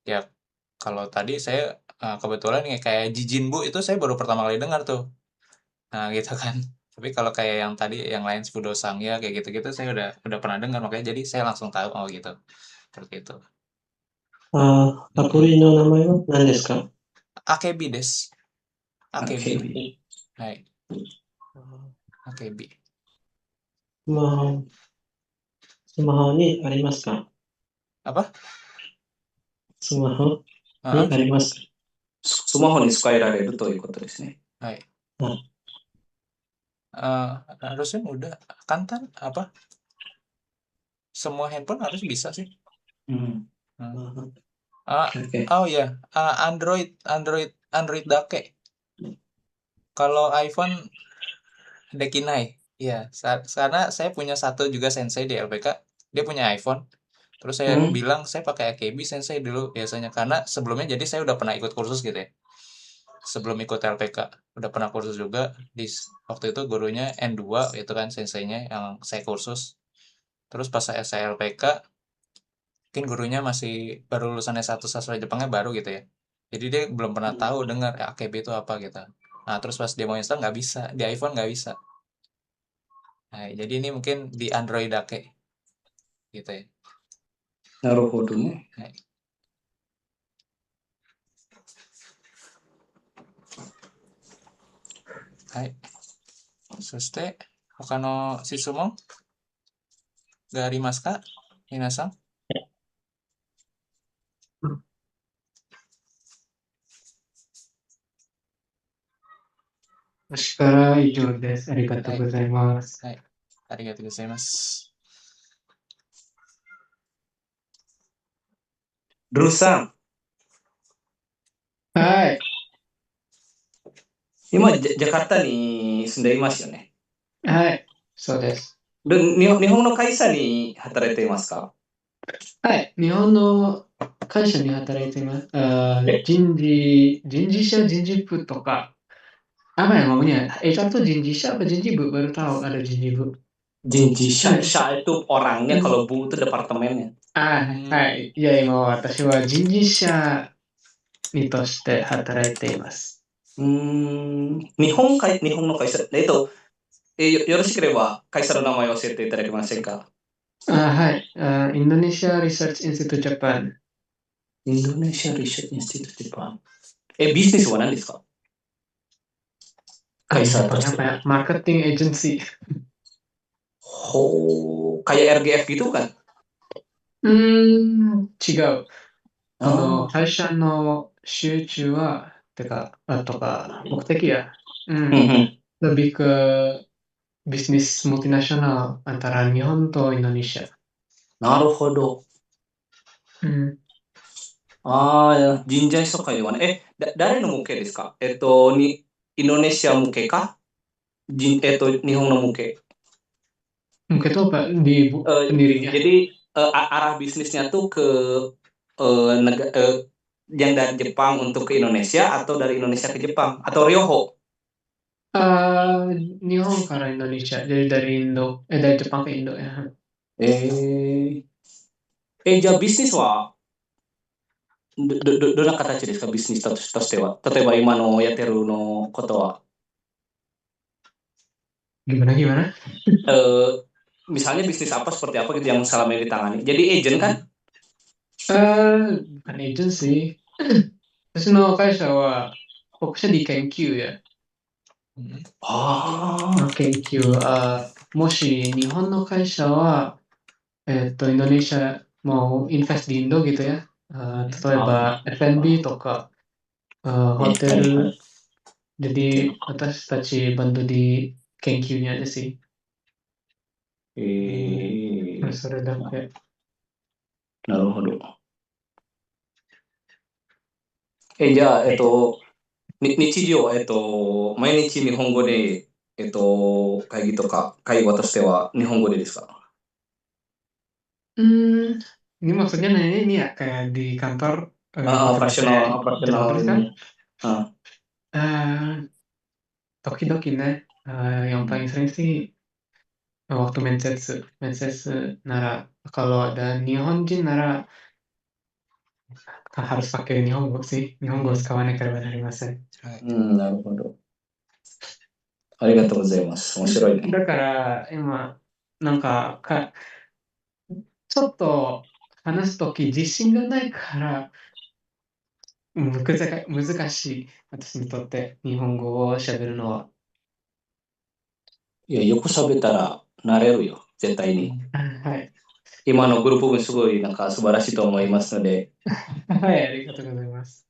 Speaker 2: ya kalau tadi saya kebetulan kayak Jijinbu itu saya baru pertama kali dengar tuh. Nah gitu kan. Tapi kalau kayak yang tadi yang lain Fudo Sangya kayak gitu-gitu saya udah pernah dengar, makanya jadi saya langsung tahu gitu. Seperti itu.
Speaker 1: アプリの名前は何ですか？
Speaker 2: Akebi des. Akebi. はい。Akebi.
Speaker 1: スマホにありますか？
Speaker 2: Apa?
Speaker 1: スマホにありますか？
Speaker 4: スマホに使えられるということですね。
Speaker 2: はい。Harusnya mudah kan apa? Semua handphone harus bisa sih. Oh ya, Android dake. Kalau iPhone Dekinai. Iya, karena saya punya satu juga sensei di LPK, dia punya iPhone. Terus saya bilang saya pakai Akebi sensei dulu biasanya, karena sebelumnya jadi saya udah pernah ikut kursus gitu ya. Sebelum ikut LPK, udah pernah kursus juga. Waktu itu gurunya N2 itu kan senseinya yang saya kursus. Terus pas saya LPK, mungkin gurunya masih baru lulusan S1 sastra Jepangnya baru gitu ya. Jadi dia belum pernah tahu dengar Akebi itu apa gitu. Nah, terus pas dia mau install nggak bisa, di iPhone nggak bisa. Nah, jadi ini mungkin di Android dake gitu ya.
Speaker 4: なるほどね。
Speaker 2: はい。そして他の質問がありますか、皆さん？
Speaker 3: 私から以上です。ありがとうございます。
Speaker 2: はい。ありがとうございます。
Speaker 4: ルーさん。
Speaker 3: はい。
Speaker 4: 今、ジャカルタに住んでいますよね。
Speaker 3: はい。そうです。
Speaker 4: 日本の会社に働いていますか？
Speaker 3: はい。日本の会社に働いています。人事部とか。Apa ya ngomongnya? HR tuh Jinjisha apa Jinjibu? Baru tahu ada Jinjibu.
Speaker 4: Jinjisha itu orangnya, kalau Bu itu departemennya.
Speaker 3: はい。いや、今私は人事社にとして働いています。
Speaker 4: 日本の会社、よろしければ会社の名前を教えていただけませんか？
Speaker 3: はい。インドネシアリサーチインスティトゥジャパン。
Speaker 4: インドネシアリサーチインスティトゥジャパン。ビジネスは何ですか？会社として。
Speaker 3: apa ya? Marketing agency.
Speaker 4: Kayak RGF gitu kan?
Speaker 3: 違う。
Speaker 4: あ
Speaker 3: 会社の集中は、とか、目的ya. Lebih ke bisnis multinasional antara Nihon to Indonesia.
Speaker 4: なるほど。人材疎開ではね。誰の向けですか？インドネシア向けか？日本の向け。
Speaker 3: Mungkin itu apa? Di pendirinya.
Speaker 4: Jadi arah bisnisnya tuh ke yang dari Jepang untuk ke Indonesia atau dari Indonesia ke Jepang atau Ryoho?
Speaker 3: Nihon kara Indonesia. Jadi dari Jepang ke Indo ya.
Speaker 4: じゃあビジネスはどんな形ですか？ビジネスとしては。例えば今のやってるのことは。
Speaker 3: Gimana?
Speaker 4: Misalnya bisnis apa seperti apa gitu yang selama ini ditangani. Jadi agent kan?
Speaker 3: Bukan agent sih. Terus no kaisha wa fokusnya di kenkyu ya. Kenkyu. Moshi Nihon no kaisha wa Indonesia mau invest di Indo gitu ya. 例えば F&B とか hotel. Jadi 私たちバンドdi kenkyu-nya aja sih. それだけ。
Speaker 4: なるほど。じゃあ、日常、毎日日本語で、会議とか、会話としては日本語でですか？
Speaker 3: Ini maksudnya nanya ini ya kayak di kantor
Speaker 4: operasional
Speaker 3: kan?
Speaker 4: Ah.
Speaker 3: Toki-doki ne. Yang paling sering sih waktu mensetsu nara kalau ada Nihonjin nara harus pakai Nihongo sih. Nihongo tsukawane kareba narimasen.
Speaker 4: なるほど。ありがとうございます。面白いね。
Speaker 3: だから今なんかちょっと話すとき自信がないから難しい。私にとって日本語を喋るのは。
Speaker 4: いや、よく喋ったら慣れるよ。絶対に。
Speaker 3: はい。
Speaker 4: 今のグループもすごいなんか素晴らしいと思いますので。
Speaker 3: はい、ありがとうございます。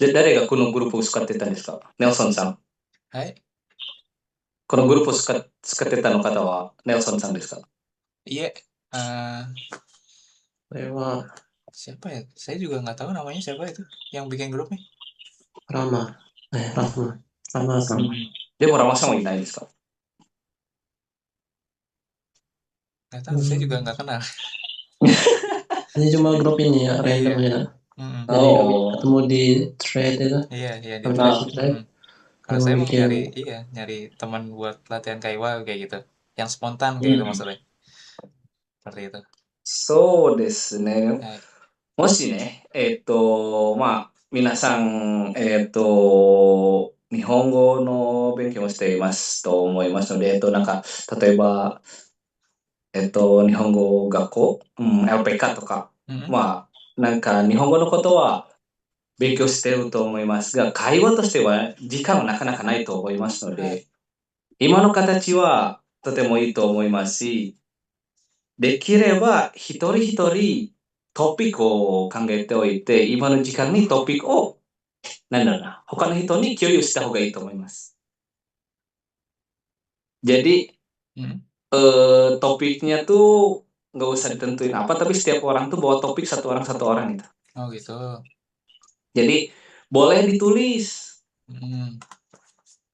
Speaker 4: で、誰がこのグループを使ってたんですか？ネルソンさん。
Speaker 2: はい。
Speaker 4: このグループを使ってたの方はネルソンさんですか？Iya.
Speaker 1: Lewat
Speaker 2: Siapa ya? Saya juga nggak tahu namanya siapa itu yang bikin grupnya.
Speaker 1: Ramaさん。
Speaker 4: でもラマさんはいないですか？
Speaker 2: Nggak tahu, saya juga nggak kenal.
Speaker 1: Ini cuma grup ini ya, random ya. Jadi kami ketemu di thread itu.
Speaker 2: Iya, di
Speaker 1: thread.
Speaker 2: Kalau saya mau nyari teman buat latihan kaiwa kayak gitu. Yang spontan kayak gitu maksudnya. Seperti itu.
Speaker 4: そうですね。もしね、まあ、皆さん、日本語の勉強をしていますと思いますので、なんか、例えば、日本語学校、LPK とか、まあ、なんか日本語のことは勉強していると思いますが、会話としては時間はなかなかないと思いますので、今の形はとてもいいと思いますし、できれば一人一人トピックを考えておいて、今の時間にトピックを、他の人に共有した方がいいと思います。Jadi, topiknya tuh nggak usah ditentuin apa, tapi setiap orang tuh bawa topik satu orang gitu.
Speaker 2: Oh gitu.
Speaker 4: Jadi boleh ditulis,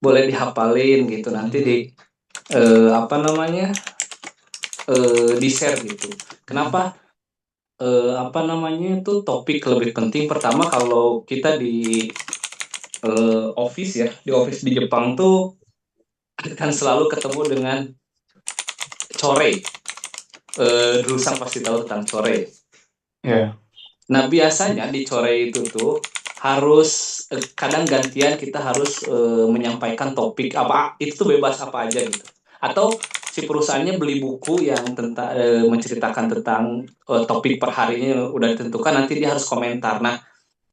Speaker 4: boleh dihafalin gitu, nanti di share gitu. Kenapa? Itu topik lebih penting. Pertama kalau kita di office ya, di office di Jepang tuh akan selalu ketemu dengan core. Rusang pasti tahu tentang core.
Speaker 3: Yeah.
Speaker 4: Nah biasanya di core itu tuh harus kadang gantian kita harus menyampaikan topik apa itu tuh bebas apa aja gitu. Atau si perusahaannya beli buku yang tentang menceritakan tentang topik per harinya yang udah ditentukan, nanti dia harus komentar. Nah,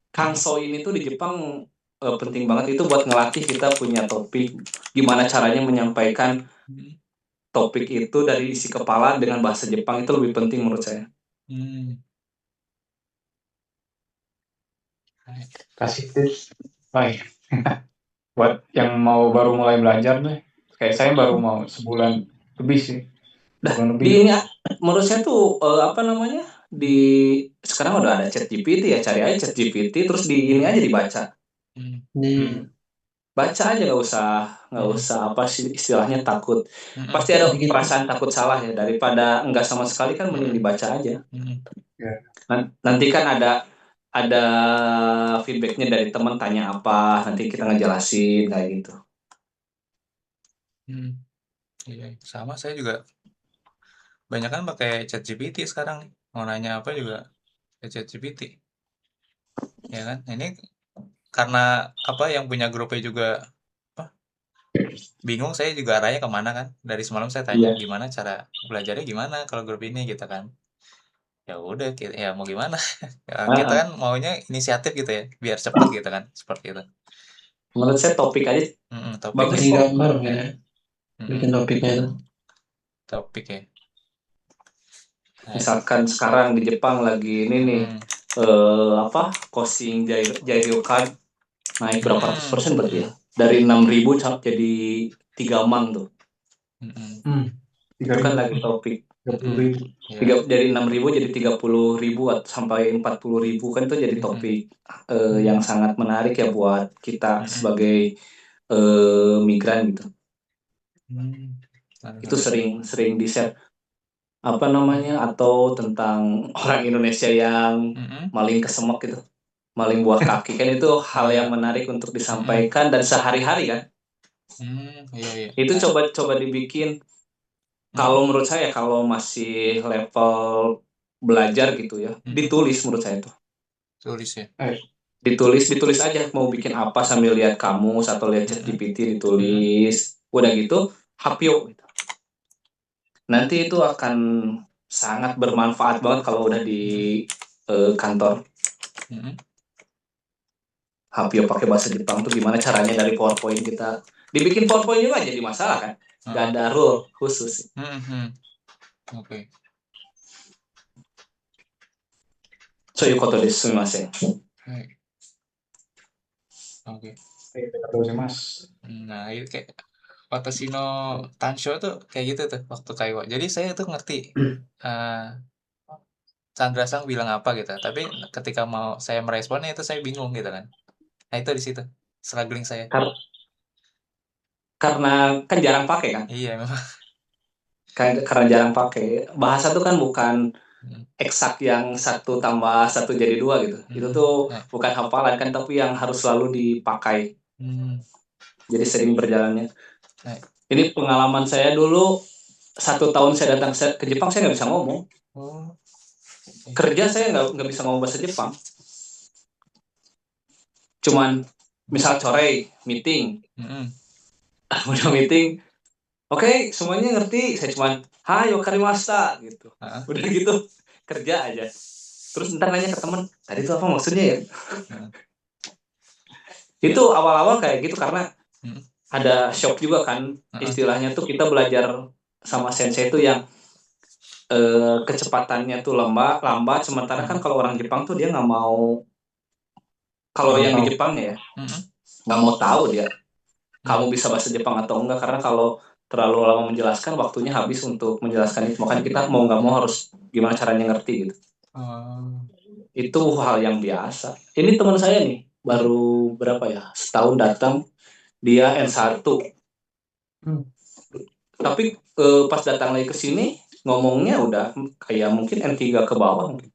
Speaker 4: Kangso ini tuh di Jepang penting banget itu buat ngelatih kita punya topik, gimana caranya menyampaikan topik itu dari isi kepala dengan bahasa Jepang itu lebih penting menurut saya.
Speaker 5: Kasih tips. Baik. Buat yang mau baru mulai belajar deh. Kayak saya baru mau sebulan lebih sih. Sebulan
Speaker 4: Di
Speaker 5: lebih.
Speaker 4: ini menurut saya tuh apa namanya? Di sekarang udah ada ChatGPT ya, cari aja ChatGPT terus di ini aja dibaca.
Speaker 1: Di
Speaker 4: Baca aja, nggak usah apa sih istilahnya takut. Pasti ada
Speaker 1: Dikit.
Speaker 4: perasaan takut salah ya, daripada enggak sama sekali kan mending dibaca aja. Nanti kan ada feedbacknya dari teman, tanya apa, nanti kita ngejelasin kayak gitu.
Speaker 2: Iya, sama saya juga banyak kan pakai ChatGPT sekarang, mau nanya apa juga ke ChatGPT, ya kan? Ini karena apa yang punya grupnya juga apa bingung, saya juga arahnya kemana kan, dari semalam saya tanya gimana cara belajarnya gimana kalau grup ini gitu kan. Ya udah ya mau gimana kita kan maunya inisiatif gitu ya biar cepat gitu kan, seperti itu.
Speaker 4: Menurut saya topik aja
Speaker 2: topik
Speaker 1: bikin gambar ya. Bikin topiknya itu.
Speaker 2: Topik ya.
Speaker 4: Misalkan sekarang di Jepang lagi ini nih apa Koshing Jairyokan naik berapa ratus % berarti ya, dari 6.000 jadi 3 mang tuh. Itu kan lagi topik 30.000. Dari 6.000 jadi 30.000 sampai 40.000 kan, itu jadi topik yang sangat menarik ya buat kita sebagai migran gitu. Itu sering di-share apa namanya, atau tentang orang Indonesia yang maling kesemek gitu, maling buah kaki kan, itu hal yang menarik untuk disampaikan dan sehari-hari kan.
Speaker 2: Iya.
Speaker 4: Itu coba dibikin. Kalau menurut saya kalau masih level belajar gitu ya, ditulis menurut saya tuh.
Speaker 2: Tulis ya.
Speaker 4: Ditulis aja, mau bikin apa sambil lihat kamus atau lihat ChatGPT, ditulis. Udah gitu, hapyo gitu. Nanti itu akan sangat bermanfaat banget kalau udah di kantor. Hapyo pakai bahasa Jepang tuh gimana caranya dari PowerPoint kita. Dibikin PowerPoint juga jadi masalah kan? Gak ada rule khusus.
Speaker 2: Oke.
Speaker 4: そういうことです。すみません。
Speaker 2: Oke.
Speaker 5: Mas.
Speaker 2: Nah, itu kayak Watashi no Tansho tuh kayak gitu tuh waktu Kaiwa. Jadi saya tuh ngerti Chandra Sang bilang apa gitu, tapi ketika mau saya meresponnya itu saya bingung gitu kan. Nah itu di situ struggling saya.
Speaker 4: Karena kan jarang pakai kan?
Speaker 2: Iya memang.
Speaker 4: Karena jarang pakai. Bahasa tuh kan bukan eksak yang 1 tambah 1 jadi 2 gitu. Itu tuh bukan hafalan kan, tapi yang harus selalu dipakai. Jadi sering berjalannya. Ini pengalaman saya dulu 1 tahun saya datang ke Jepang, saya nggak bisa ngomong. Kerja saya nggak bisa ngomong bahasa Jepang. Cuman misal sore meeting, udah meeting, oke, semuanya ngerti. Saya cuman hai wakarimashita gitu. Udah gitu kerja aja. Terus ntar nanya ke teman, tadi itu apa maksudnya ya? Itu awal-awal kayak gitu karena ada shock juga kan, istilahnya tuh kita belajar sama sensei itu yang kecepatannya tuh lambat, sementara kan kalau orang Jepang tuh dia nggak mau, kalau yang di Jepangnya ya nggak mau tahu dia kamu bisa bahasa Jepang atau enggak, karena kalau terlalu lama menjelaskan waktunya habis untuk menjelaskan itu, makanya kita mau nggak mau harus gimana caranya ngerti gitu. Itu hal yang biasa. Ini teman saya nih baru berapa ya, setahun datang, dia N1 tapi pas datang lagi ke sini ngomongnya udah kayak mungkin N3 ke bawah mungkin.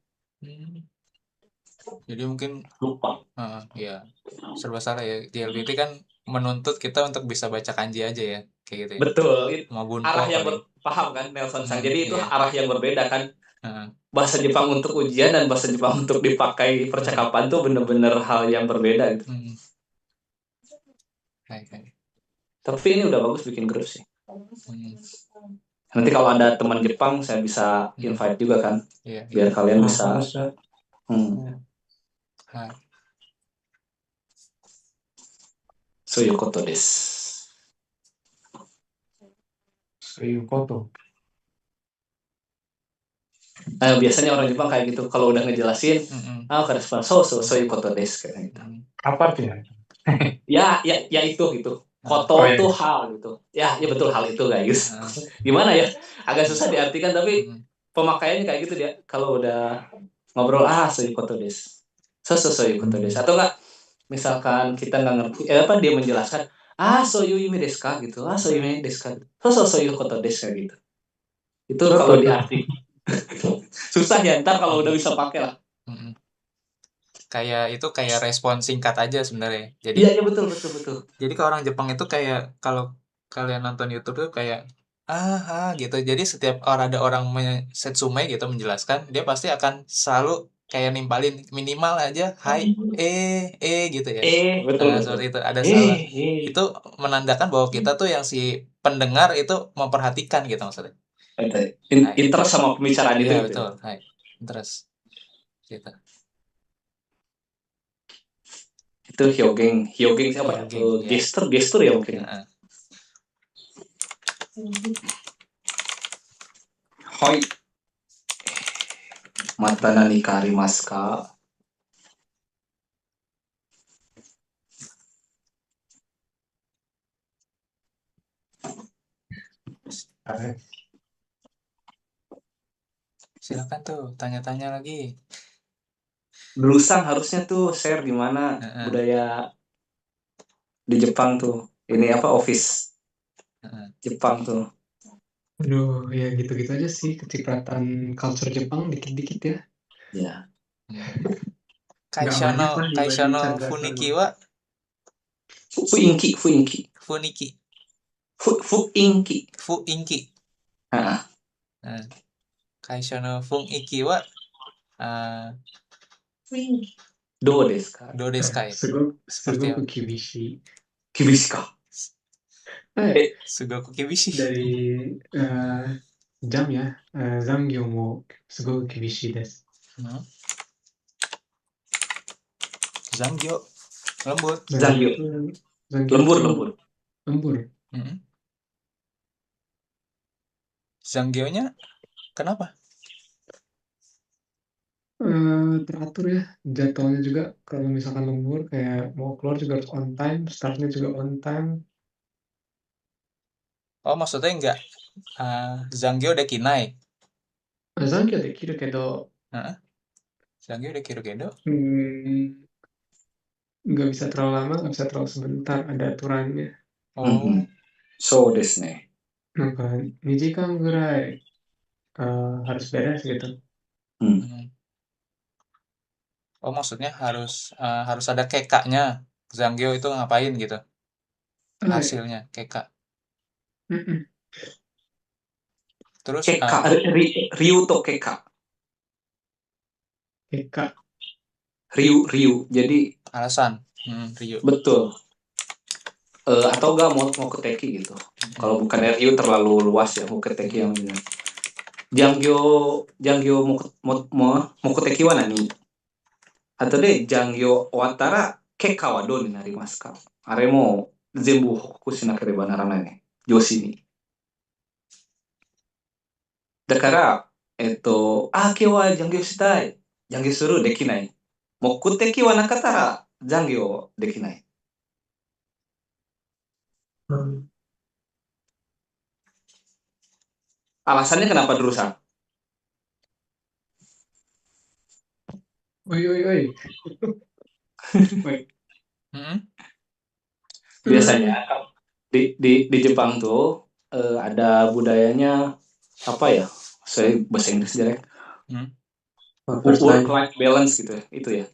Speaker 2: Jadi mungkin
Speaker 4: lupa.
Speaker 2: Ya serba salah ya. Di LPT kan menuntut kita untuk bisa baca kanji aja ya, kayak gitu ya.
Speaker 4: Betul.
Speaker 2: Mau bunpo
Speaker 4: arah yang paham kan Nelson Sang. Jadi itu arah yang berbeda kan.
Speaker 2: Heeh.
Speaker 4: Bahasa Jepang untuk ujian dan bahasa Jepang untuk dipakai percakapan tuh bener-bener hal yang berbeda gitu.
Speaker 2: Hai.
Speaker 4: Tapi ini udah bagus bikin grup sih. Nanti
Speaker 2: Hmm.
Speaker 4: kalau ada teman Jepang saya bisa invite juga kan,
Speaker 2: Iya.
Speaker 4: biar kalian
Speaker 1: Nah,
Speaker 4: bisa.
Speaker 1: bagus ya.
Speaker 2: Hai.
Speaker 4: そういうことです。
Speaker 5: そういうこと。
Speaker 4: Nah, biasanya orang Jepang kayak gitu kalau udah ngejelasin, respon soいうことですkayak gitu.
Speaker 5: Apa tuh ya?
Speaker 4: Ya itu gitu. Koto
Speaker 5: Oh, iya.
Speaker 4: tuh hal gitu. Ya betul hal itu guys. Gimana ya? Agak susah diartikan tapi pemakaiannya kayak gitu dia. Kalau udah ngobrol soいうことです. Soいうことです. Atau enggak misalkan kita nggak ngerti dia menjelaskan so you imi desu ka gitu. So you imi desu ka. Soいうことですkayak gitu. Itu kalau diarti. Susah ya, ntar kalau udah bisa pakai lah.
Speaker 2: Kayak respon singkat aja sebenarnya. Jadi
Speaker 4: Iya betul.
Speaker 2: Jadi kalau orang Jepang itu kayak kalau kalian nonton YouTube tuh kayak gitu. Jadi setiap ada orang Setsume gitu menjelaskan, dia pasti akan selalu kayak nimpalin minimal aja hai gitu ya.
Speaker 4: Betul.
Speaker 2: Seperti itu ada salah. Itu menandakan bahwa kita tuh yang si pendengar itu memperhatikan gitu maksudnya.
Speaker 4: Interest sama pembicaraan itu.
Speaker 2: Iya betul. Hai. Interest. Gitu.
Speaker 4: Itu hyogeng siapa ya? Gestur ya mungkin. Hoi. Mata nani ka arimasu ka?
Speaker 2: Silakan tuh tanya-tanya lagi.
Speaker 4: Belusang harusnya tuh share gimana budaya di Jepang tuh. Ini office Jepang tuh.
Speaker 3: Aduh, ya gitu-gitu aja sih, kecipratan culture Jepang dikit-dikit ya.
Speaker 4: Ya.
Speaker 3: Nggak banyak lah dibanding
Speaker 2: Kaisha no
Speaker 3: Chandra
Speaker 2: funiki
Speaker 3: sama.
Speaker 2: wa
Speaker 4: Fuinki.
Speaker 2: funiki. Fuinki. Kaisha no funiki wa
Speaker 4: do desu ka?
Speaker 2: do desu ka? Seperti
Speaker 3: Sugoku kibishi.
Speaker 4: Kibishi ka?
Speaker 2: Sugoku kibishi.
Speaker 3: Dari jam ya, zangyo mo sugoku kibishi desu.
Speaker 2: Zangyo lembur.
Speaker 4: Zangyo. Lembur.
Speaker 2: Zangyonya kenapa?
Speaker 3: Teratur ya jadwalnya juga. Kalau misalkan lembur kayak mau keluar juga harus on time, startnya juga on time.
Speaker 2: Oh maksudnya enggak Zangyo dekinai.
Speaker 3: Zangyo dekiru kedo.
Speaker 2: Zangyo dekiru kedo.
Speaker 3: Nggak bisa terlalu lama, nggak bisa terlalu sebentar, ada aturannya.
Speaker 4: So desu ne.
Speaker 3: なんか2時間ぐらい harus beres gitu.
Speaker 2: Oh maksudnya harus ada kekaknya. Zangyo itu ngapain gitu? Hasilnya keka. Terus
Speaker 4: Keka, Ryu to keka.
Speaker 3: Keka.
Speaker 4: Ryu. Jadi
Speaker 2: alasan. Ryu.
Speaker 4: Betul. Atau enggak mau keteki gitu. Kalau bukan Ryu terlalu luas ya, mau keteki yang ini. Jangyo mau keteki wa nani? Atau deh Jangyo watara keka wa do ni narimasu ka? Are mo zenbu hokoku shinakereba naranai ne. Yoshi ni. だから、今日は残業したい。残業するできない。目的はなかったら残業できない。Alasannya kenapa berusaha?
Speaker 3: Oi.
Speaker 4: Biasanya di Jepang tuh ada budayanya apa ya? Saya bahasa Inggris jelek. Work life balance gitu ya, itu ya.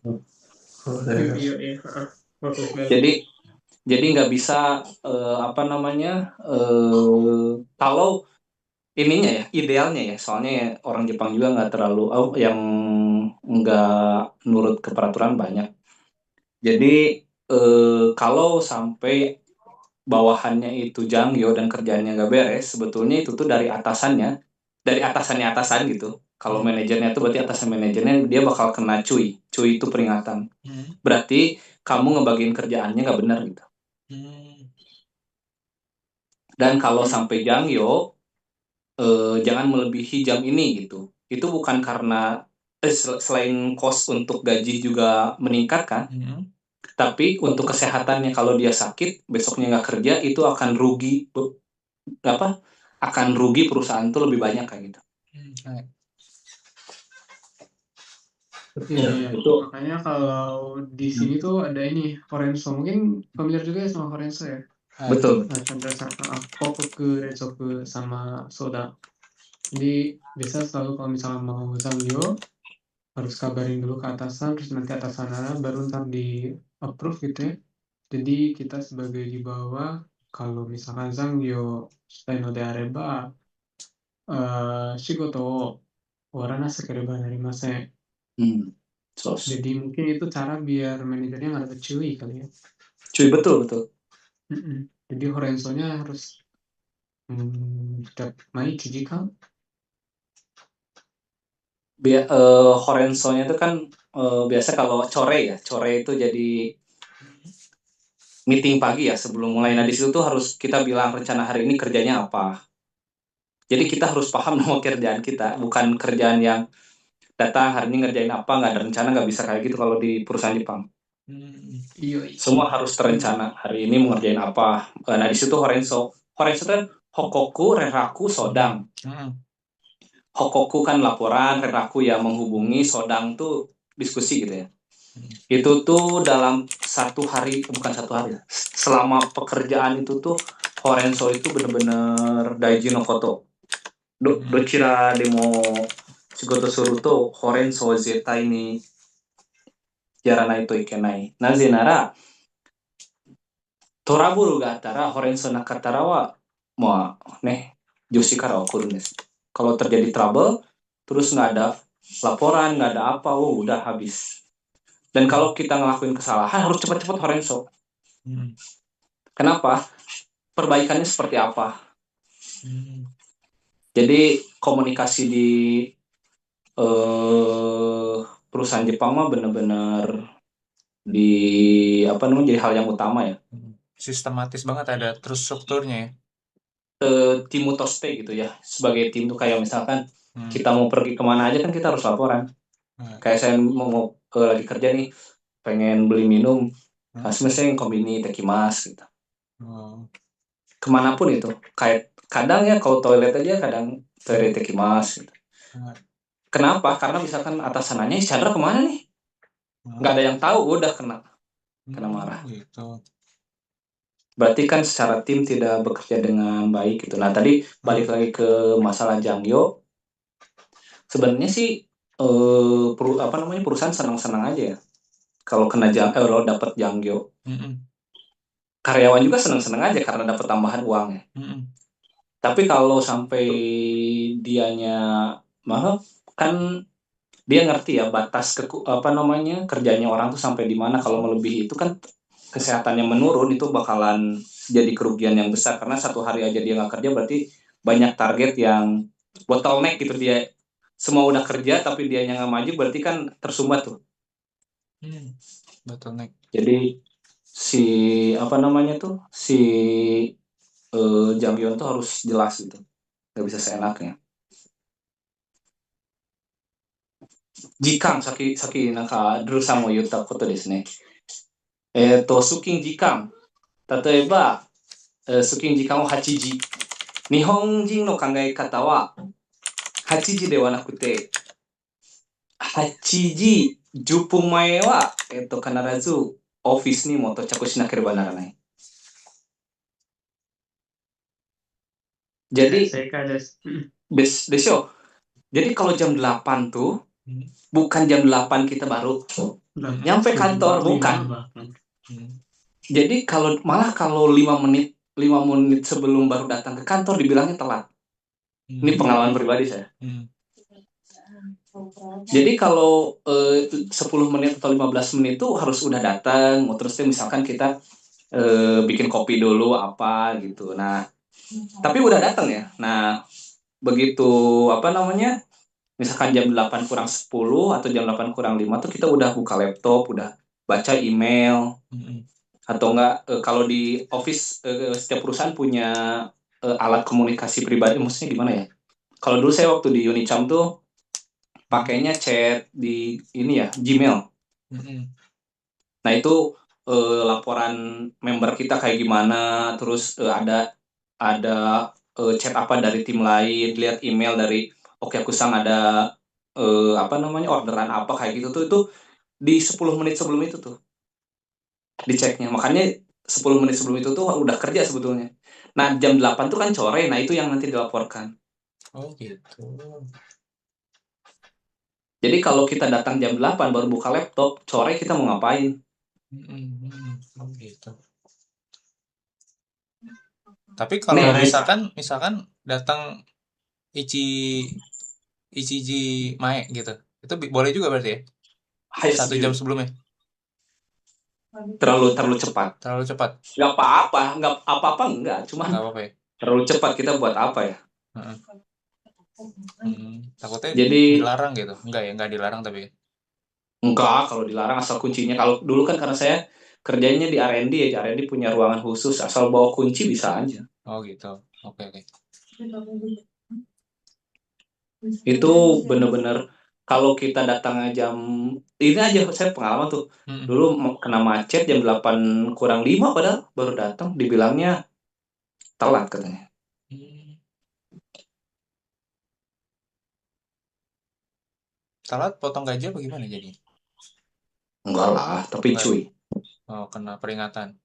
Speaker 4: Jadi nggak bisa kalau ininya ya, idealnya ya, soalnya orang Jepang juga nggak terlalu yang nggak nurut ke peraturan banyak. Jadi kalau sampai bawahannya itu jangyo dan kerjaannya nggak beres, sebetulnya itu tuh dari atasannya atasan gitu. Kalau manajernya tuh berarti atasan manajernya dia bakal kena cuy itu peringatan. Berarti kamu ngebagiin kerjaannya nggak benar gitu. Dan kalau sampai jangyo, jangan melebihi jam ini gitu. Itu bukan karena selain cost untuk gaji juga meningkat kan, tapi untuk kesehatannya kalau dia sakit besoknya nggak kerja itu akan rugi akan rugi perusahaan tuh lebih banyak kayak gitu.
Speaker 3: Iya,
Speaker 4: Itu
Speaker 3: makanya kalau di sini tuh ada ini Horenso, mungkin familiar juga ya sama Horenso ya.
Speaker 4: betul.
Speaker 3: Macam dasar Kokoku, Rensoku, sama Soda. Jadi biasa selalu kalau misalnya mau Zangyo harus kabarin dulu ke atasan, terus nanti atasan baru ntar di approve gitu ya. Jadi kita sebagai di bawah, kalau misalkan Zangyo shitaino de areba, shigoto wo waranasakireba narimasen. Jadi mungkin itu cara biar manajernya nggak dapet cuy kali ya.
Speaker 4: Cuy, betul.
Speaker 3: Jadi Horenso-nya harus main jijikan.
Speaker 4: Horenso-nya itu kan biasa kalau core itu jadi meeting pagi ya sebelum mulai. Nah di situ tuh harus kita bilang rencana hari ini kerjanya apa. Jadi kita harus paham nama kerjaan kita, bukan kerjaan yang datang hari ini ngerjain apa, nggak ada rencana, nggak bisa kayak gitu kalau di perusahaan Jepang. Semua harus terencana. Hari ini mau ngerjain apa. Nah di situ Horenso kan Hokoku, Reraku, Sodang. Hokoku kan laporan, Reraku ya menghubungi, Sodang tuh diskusi gitu ya. Itu tuh dalam bukan satu hari, selama pekerjaan itu tuh Horenso itu bener-bener daiji no koto. Dochira demo shigoto suru to Horenso zetai ni yaranai to ikenai. Naze nara toraburu ga attara Horenso nakatara wa joshi kara okuru desu. Kalau terjadi trouble terus nggak ada laporan, nggak ada apa, udah habis. Dan kalau kita ngelakuin kesalahan harus cepat-cepat Horenso. Kenapa? Perbaikannya seperti apa? Jadi komunikasi di perusahaan Jepang mah benar-benar jadi hal yang utama ya.
Speaker 2: Sistematis banget, ada terus strukturnya ya.
Speaker 4: Tim toste gitu ya. Sebagai tim tuh kayak misalkan kita mau pergi kemana aja kan kita harus laporan. Kayak saya mau lagi kerja nih, pengen beli minum, semisal kombini tekimas gitu. Kemanapun itu, kayak kadang ya kalau toilet aja kadang toilet tekimas gitu. Kenapa? Karena misalkan atasannya Chandra kemana nih? Nggak ada yang tahu, udah kena marah.
Speaker 2: Gitu.
Speaker 4: Berarti kan secara tim tidak bekerja dengan baik gitu. Nah tadi balik lagi ke masalah jangyo. Sebenarnya sih perusahaan senang-senang aja ya. Kalau kalau dapat jangyo. Karyawan juga senang-senang aja karena dapat tambahan uang ya. Tapi kalau sampai dianya kan dia ngerti ya batas kerjanya orang tuh sampai di mana. Kalau melebihi itu kan kesehatannya menurun, itu bakalan jadi kerugian yang besar karena satu hari aja dia nggak kerja berarti banyak target yang bottleneck gitu. Dia semua udah kerja tapi dia nggak maju berarti kan tersumbat tuh.
Speaker 2: Bottleneck.
Speaker 4: Jadi si Jangyeon tuh harus jelas gitu, nggak bisa seenaknya. Jikan saki Drew-san mo yutta koto desu ne. Sukin jikan. Tateba sukin jikan o 8 時。日本人の考え方は8時ではなくて8時10分前は必ずオフィスにも到着しなければならない。Jadi besok. Jadi kalau jam 8 tuh bukan jam 8 kita baru nyampe kantor, bukan. Jadi kalau 5 menit sebelum baru datang ke kantor dibilangnya telat. Ini pengalaman pribadi saya.
Speaker 2: Hmm.
Speaker 4: Jadi kalau 10 menit atau 15 menit itu harus udah datang, terus misalkan kita bikin kopi dulu apa gitu. Nah, tapi udah datang ya. Nah, begitu apa namanya? Misalkan jam 8 kurang 10 atau jam 8 kurang 5 tuh kita udah buka laptop, udah baca email. Atau enggak kalau di office setiap perusahaan punya alat komunikasi pribadi, maksudnya gimana ya? Kalau dulu saya waktu di Unicam tuh pakainya chat di ini ya, Gmail. Nah, itu laporan member kita kayak gimana, terus ada chat apa dari tim lain, lihat email dari Oke Kusang ada apa namanya orderan apa kayak gitu tuh, itu di 10 menit sebelum itu tuh diceknya. Makanya 10 menit sebelum itu tuh udah kerja sebetulnya. Nah, jam 8 tuh kan sore, nah itu yang nanti dilaporkan.
Speaker 2: Oh gitu.
Speaker 4: Jadi kalau kita datang jam 8 baru buka laptop, sore kita mau ngapain?
Speaker 2: Oh gitu. Tapi kalau misalkan datang Ichiji Mae gitu, itu boleh juga berarti ya? 1 jam sebelumnya.
Speaker 4: Terlalu cepat.
Speaker 2: Terlalu cepat.
Speaker 4: Nggak apa-apa enggak, cuma
Speaker 2: Nggak apa-apa ya.
Speaker 4: terlalu cepat kita buat apa ya?
Speaker 2: Takutnya
Speaker 4: Jadi
Speaker 2: dilarang gitu. Enggak ya, enggak dilarang tapi.
Speaker 4: Enggak, kalau dilarang asal kuncinya. Kalau dulu kan karena saya kerjanya di R&D ya, R&D punya ruangan khusus, asal bawa kunci bisa aja.
Speaker 2: Oh gitu. Oke.
Speaker 4: Itu bener-bener kalau kita datangnya jam ini aja, saya pengalaman tuh. Dulu kena macet jam 8 kurang 5 padahal baru datang, dibilangnya telat katanya.
Speaker 2: Telat potong gaji apa gimana jadi?
Speaker 4: Enggak lah, tapi
Speaker 2: Enggak.
Speaker 4: cuy.
Speaker 2: Oh, kena peringatan.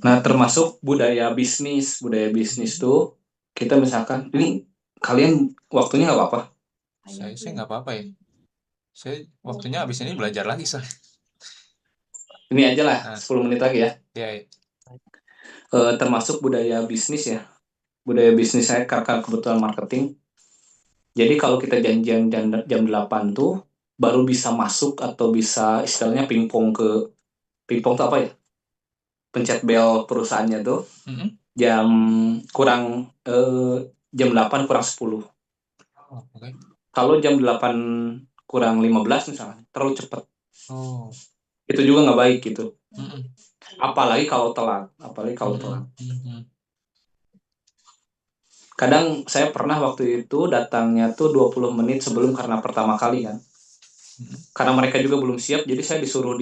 Speaker 4: Nah, termasuk budaya bisnis tuh kita misalkan ini kalian waktunya nggak apa-apa.
Speaker 2: Saya sih nggak apa-apa ya. Saya waktunya habis ini belajar lagi soalnya.
Speaker 4: Ini aja lah 10 menit lagi ya.
Speaker 2: Iya.
Speaker 4: Termasuk budaya bisnis ya. Budaya bisnis saya karena kebetulan marketing. Jadi kalau kita janjian jam 8 tuh baru bisa masuk atau bisa istilahnya pingpong tuh apa ya? Pencet bel perusahaannya tuh jam kurang jam 8 kurang 10.
Speaker 2: Okay.
Speaker 4: Kalau jam 8 kurang 15 misalnya, terlalu cepat. Itu juga nggak baik gitu. Apalagi kalau telat. Kadang saya pernah waktu itu datangnya tuh 20 menit sebelum karena pertama kali kan. Karena mereka juga belum siap, jadi saya disuruh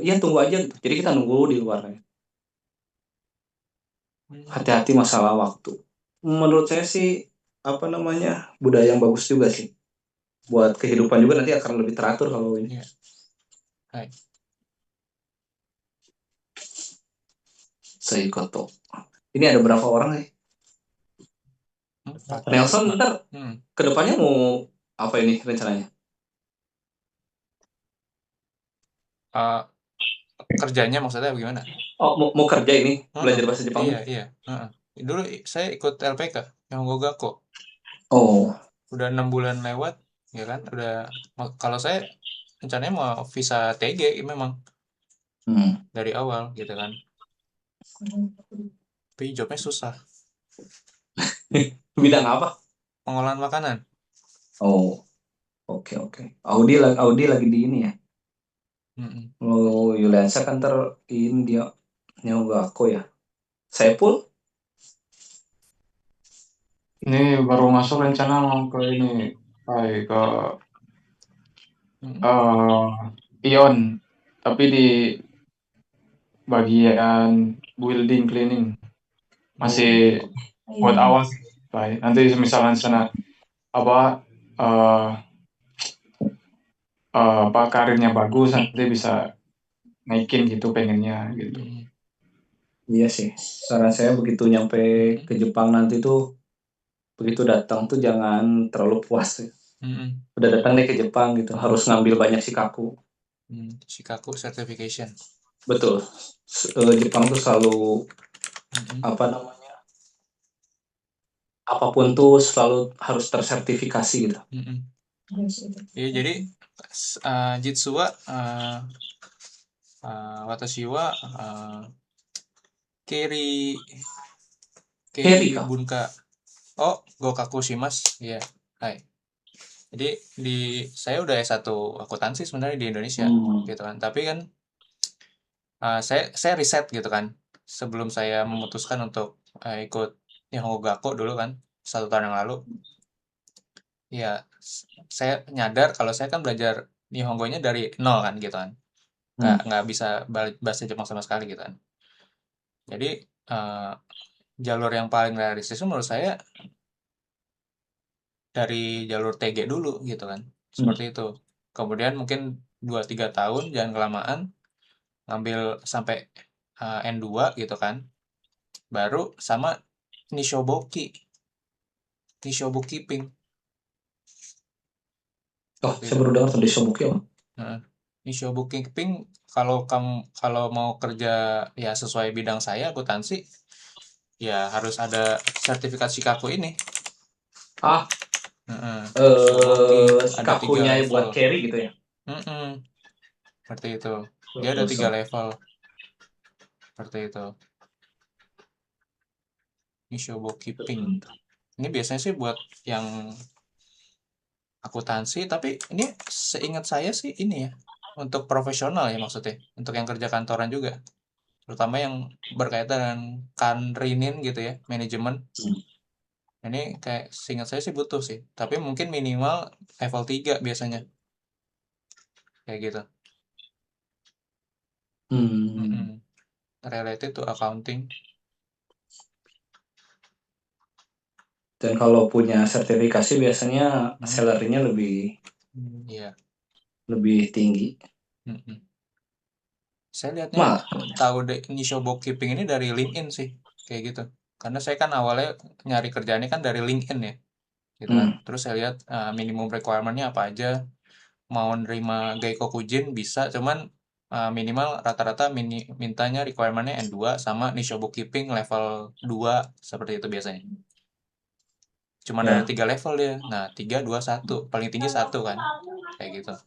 Speaker 4: ya tunggu aja gitu. Jadi kita nunggu di luar. Hati-hati masalah waktu. Menurut saya sih apa namanya budaya yang bagus juga sih. Buat kehidupan juga nanti akan lebih teratur kalau ini. Seikoto. Ini ada berapa orang nih? Nelson ntar kedepannya mau apa ini rencananya?
Speaker 2: Kerjanya maksudnya bagaimana?
Speaker 4: Oh, mau kerja ini belajar bahasa Jepang?
Speaker 2: Iya. Dulu saya ikut LPK yang Gogako.
Speaker 4: Oh.
Speaker 2: Udah 6 bulan lewat, ya kan? Udah kalau saya rencananya mau visa TG memang dari awal gitu kan. Tapi jobnya susah.
Speaker 4: Bidang apa?
Speaker 2: Pengolahan makanan.
Speaker 4: Oh, oke. Audi lagi di ini ya. Oh, Yuliansa kan ini dia Gogako ya. Saipul?
Speaker 5: Ini baru masuk rencana mau ke ini, ke Ion, tapi di bagian building cleaning masih buat awal sih. Nanti misalnya sana apa karirnya bagus nanti bisa naikin gitu pengennya gitu.
Speaker 4: Iya sih. Saran saya begitu nyampe ke Jepang nanti tuh begitu datang tuh jangan terlalu puas ya. Udah datang deh ke Jepang gitu harus ngambil banyak shikaku.
Speaker 2: Shikaku certification.
Speaker 4: betul. Jepang tuh selalu apa namanya, apapun tuh selalu harus tersertifikasi gitu.
Speaker 2: Iya, jadi Jitsu wa watashi wa keri
Speaker 4: Keri kah?
Speaker 2: bunka gokaku shimasu. Iya. Hai. Jadi saya udah S1 akuntansi sebenarnya di Indonesia gitu kan. Tapi kan saya riset gitu kan sebelum saya memutuskan untuk ikut Nihongo Gakko dulu kan 1 tahun yang lalu. Ya, saya nyadar kalau saya kan belajar Nihongonya dari nol kan gitu kan. Nggak bisa bahasa Jepang sama sekali gitu kan. Jadi jalur yang paling realistis menurut saya dari jalur TG dulu gitu kan. Seperti itu. Kemudian mungkin 2-3 tahun jangan kelamaan ngambil sampai N2 gitu kan. Baru sama Nishoboki Ping.
Speaker 4: Saya baru dengar tadi Nishoboki apa?
Speaker 2: Nishoboki Ping kalau mau kerja ya sesuai bidang saya akuntansi ya harus ada sertifikat Shikaku ini.
Speaker 4: Shikakunya buat carry gitu ya?
Speaker 2: Seperti itu. Dia ada 3 level. Seperti itu. Nishoboki Ping. Ini biasanya sih buat yang akuntansi, tapi ini seingat saya sih ini ya untuk profesional ya maksudnya, untuk yang kerja kantoran juga, terutama yang berkaitan dengan kanrinin gitu ya, manajemen. Ini kayak seingat saya sih butuh sih, tapi mungkin minimal level 3 biasanya kayak gitu. Related to accounting.
Speaker 4: Dan kalau punya sertifikasi biasanya salary-nya lebih tinggi.
Speaker 2: Saya lihatnya tahu Nishoboki Ping ini dari LinkedIn sih kayak gitu, karena saya kan awalnya nyari kerjaannya kan dari LinkedIn ya gitu kan. Terus saya lihat minimum requirement-nya apa aja, mau nerima Gaikokujin bisa, cuman minimal rata-rata mintanya requirement-nya N2 sama Nishoboki Ping level 2 seperti itu biasanya. Cuma ada 3 level dia. Nah, 3, 2, 1. Paling tinggi 1 kan. Kayak gitu.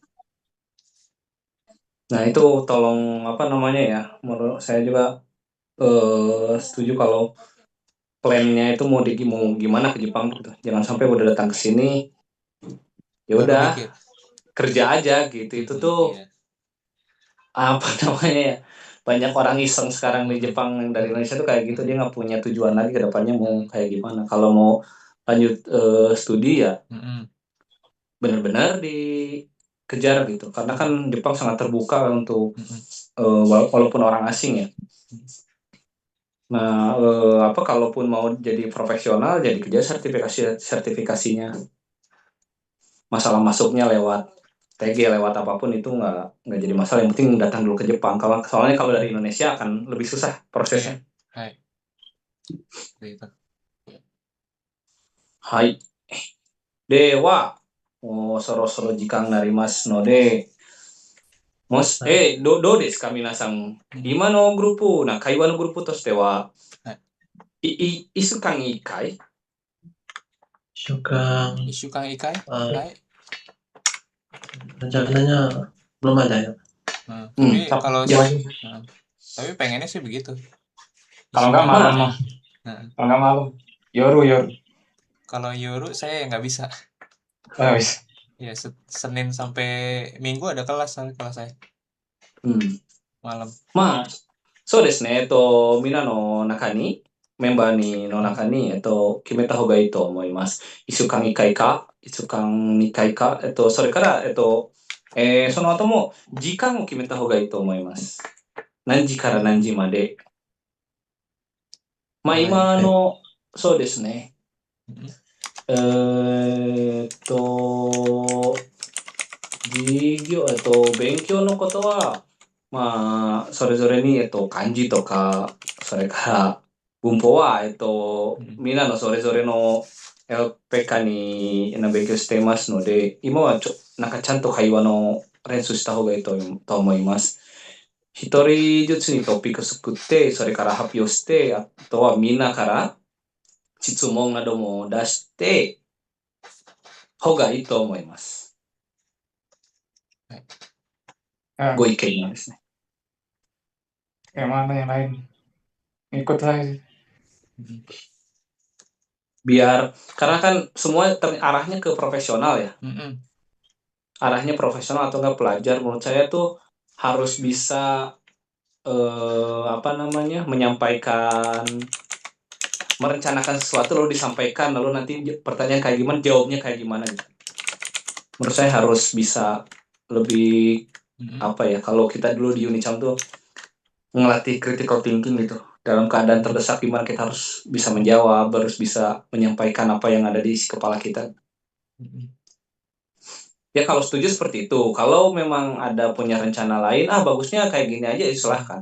Speaker 4: Nah, itu tolong apa namanya ya, menurut saya juga setuju kalau plan-nya itu mau gimana ke Jepang gitu. Jangan sampai udah datang ke sini ya udah kerja aja gitu. Itu tuh apa namanya ya, banyak orang iseng sekarang di Jepang dari Indonesia tuh kayak gitu, dia nggak punya tujuan lagi ke depannya mau kayak gimana. Kalau mau lanjut studi ya benar-benar dikejar gitu, karena kan Jepang sangat terbuka untuk walaupun orang asing ya. Nah, kalaupun mau jadi profesional, jadi kejar sertifikasinya. Masalah masuknya lewat TG, lewat apapun itu nggak jadi masalah. Yang penting datang dulu ke Jepang. Soalnya kalau dari Indonesia akan lebih susah prosesnya. Hai. Dewa. Soro-soro jikang narimasu node. Do desu ka minasan? Ima no grupu, kaiwa no grupu toshite wa isukan ikai?
Speaker 2: Isukan ikai?
Speaker 1: Rencananya belum ada ya.
Speaker 2: Tapi pengennya sih begitu.
Speaker 5: Kalau nggak malam. Kalau nggak malam. Yoru.
Speaker 2: Kalau yoru saya nggak bisa.
Speaker 5: Bisa.
Speaker 2: Ya, Senin sampai Minggu ada kelas saya. Malam.
Speaker 4: そうですね。みんなの中に、メンバーの中に、決めた方がいいと思います。1週間1回か、1週間2回か、それから、その後も時間を決めた方がいいと思います。何時から何時まで。今の、そうですね。勉強のことは、それぞれに、漢字とか、それから文法は、みんなのそれぞれの LPK に勉強していますので、今はちゃんと会話の練習した方がいいと思います。Hitori jutsu ni topik作ってそれから発表してあとはみんなから質問なども出して方がいいと思います。
Speaker 5: Ah,
Speaker 4: ご意見なんですね。
Speaker 5: yang mana yang lain? Ikut saya sih.
Speaker 4: Biar karena kan semua arahnya ke profesional ya.
Speaker 2: Mm-mm.
Speaker 4: Arahnya profesional atau enggak pelajar menurut saya tuh harus bisa menyampaikan, merencanakan sesuatu lalu disampaikan lalu nanti pertanyaan kayak gimana jawabnya kayak gimana gitu. Menurut saya harus bisa lebih kalau kita dulu di Unicam tuh ngelatih critical thinking gitu. Dalam keadaan terdesak gimana kita harus bisa menjawab, harus bisa menyampaikan apa yang ada di isi kepala kita. Ya kalau setuju seperti itu. Kalau memang ada punya rencana lain, bagusnya kayak gini aja, silahkan.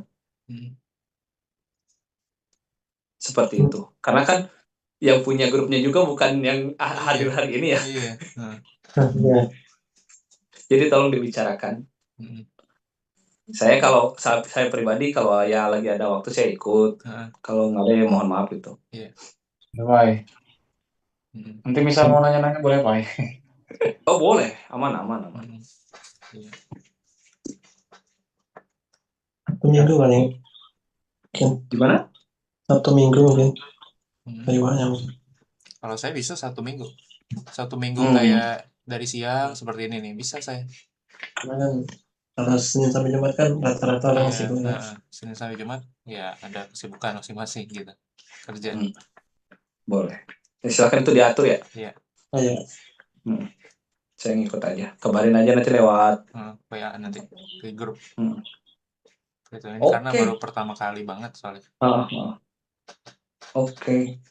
Speaker 4: Seperti itu. Karena kan yang punya grupnya juga bukan yang hadir hari ini ya.
Speaker 2: Iya.
Speaker 4: Jadi tolong dibicarakan. Kalau saya pribadi kalau ya lagi ada waktu saya ikut. Kalau nggak ada ya mohon maaf gitu.
Speaker 2: Iya.
Speaker 5: Bye. Nanti misal mau nanya-nanya boleh Pak.
Speaker 4: Oh boleh, aman.
Speaker 2: Iya.
Speaker 1: Satu minggu paling.
Speaker 4: Gimana?
Speaker 1: 1 minggu mungkin. Banyak.
Speaker 2: Kalau saya bisa 1 minggu. 1 minggu kayak dari siang seperti ini nih, bisa saya.
Speaker 1: Karena kan kalau Senin sampai Jumat kan rata-rata orang sibuk.
Speaker 2: Senin sampai Jumat ya ada kesibukan masing-masing gitu kerja.
Speaker 4: Boleh. Ya, silakan itu diatur ya.
Speaker 2: Iya.
Speaker 1: Iya.
Speaker 4: Saya ngikut aja. Kabarin aja nanti lewat
Speaker 2: WA nanti di grup. Gitu. Ini karena baru pertama kali banget soalnya. Oke.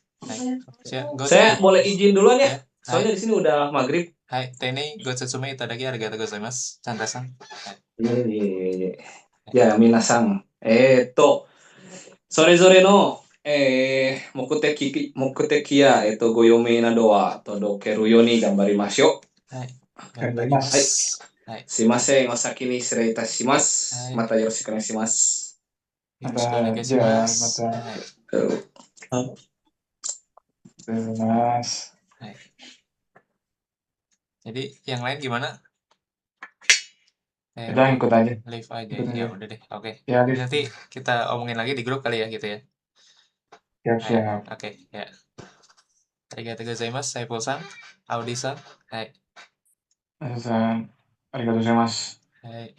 Speaker 2: Saya boleh izin duluan ya. Soalnya di sini udah maghrib. Hai, Teni Gotsetsume itadaki arigatou gozaimasu. Chandra-san.
Speaker 4: Iya. Ya, minasan. それぞれの目的やご用命などは届けるように頑張りましょう。
Speaker 2: はい。頑張ります。
Speaker 4: はい。すいません。お先に失礼いたします。またよろしくお願いします。
Speaker 2: よろしくお願いします。
Speaker 5: また。
Speaker 2: はい。Jadi yang lain gimana?
Speaker 5: Udah ikut aja.
Speaker 2: Live aja. Ya udah deh. Oke.
Speaker 5: Ya,
Speaker 2: nanti kita omongin lagi di grup kali ya gitu ya.
Speaker 5: Siap.
Speaker 2: Oke, ya. Arigatou gozaimasu, Saiful-san, Audi-san. Hai.
Speaker 5: Arigatou gozaimasu.
Speaker 2: Hai.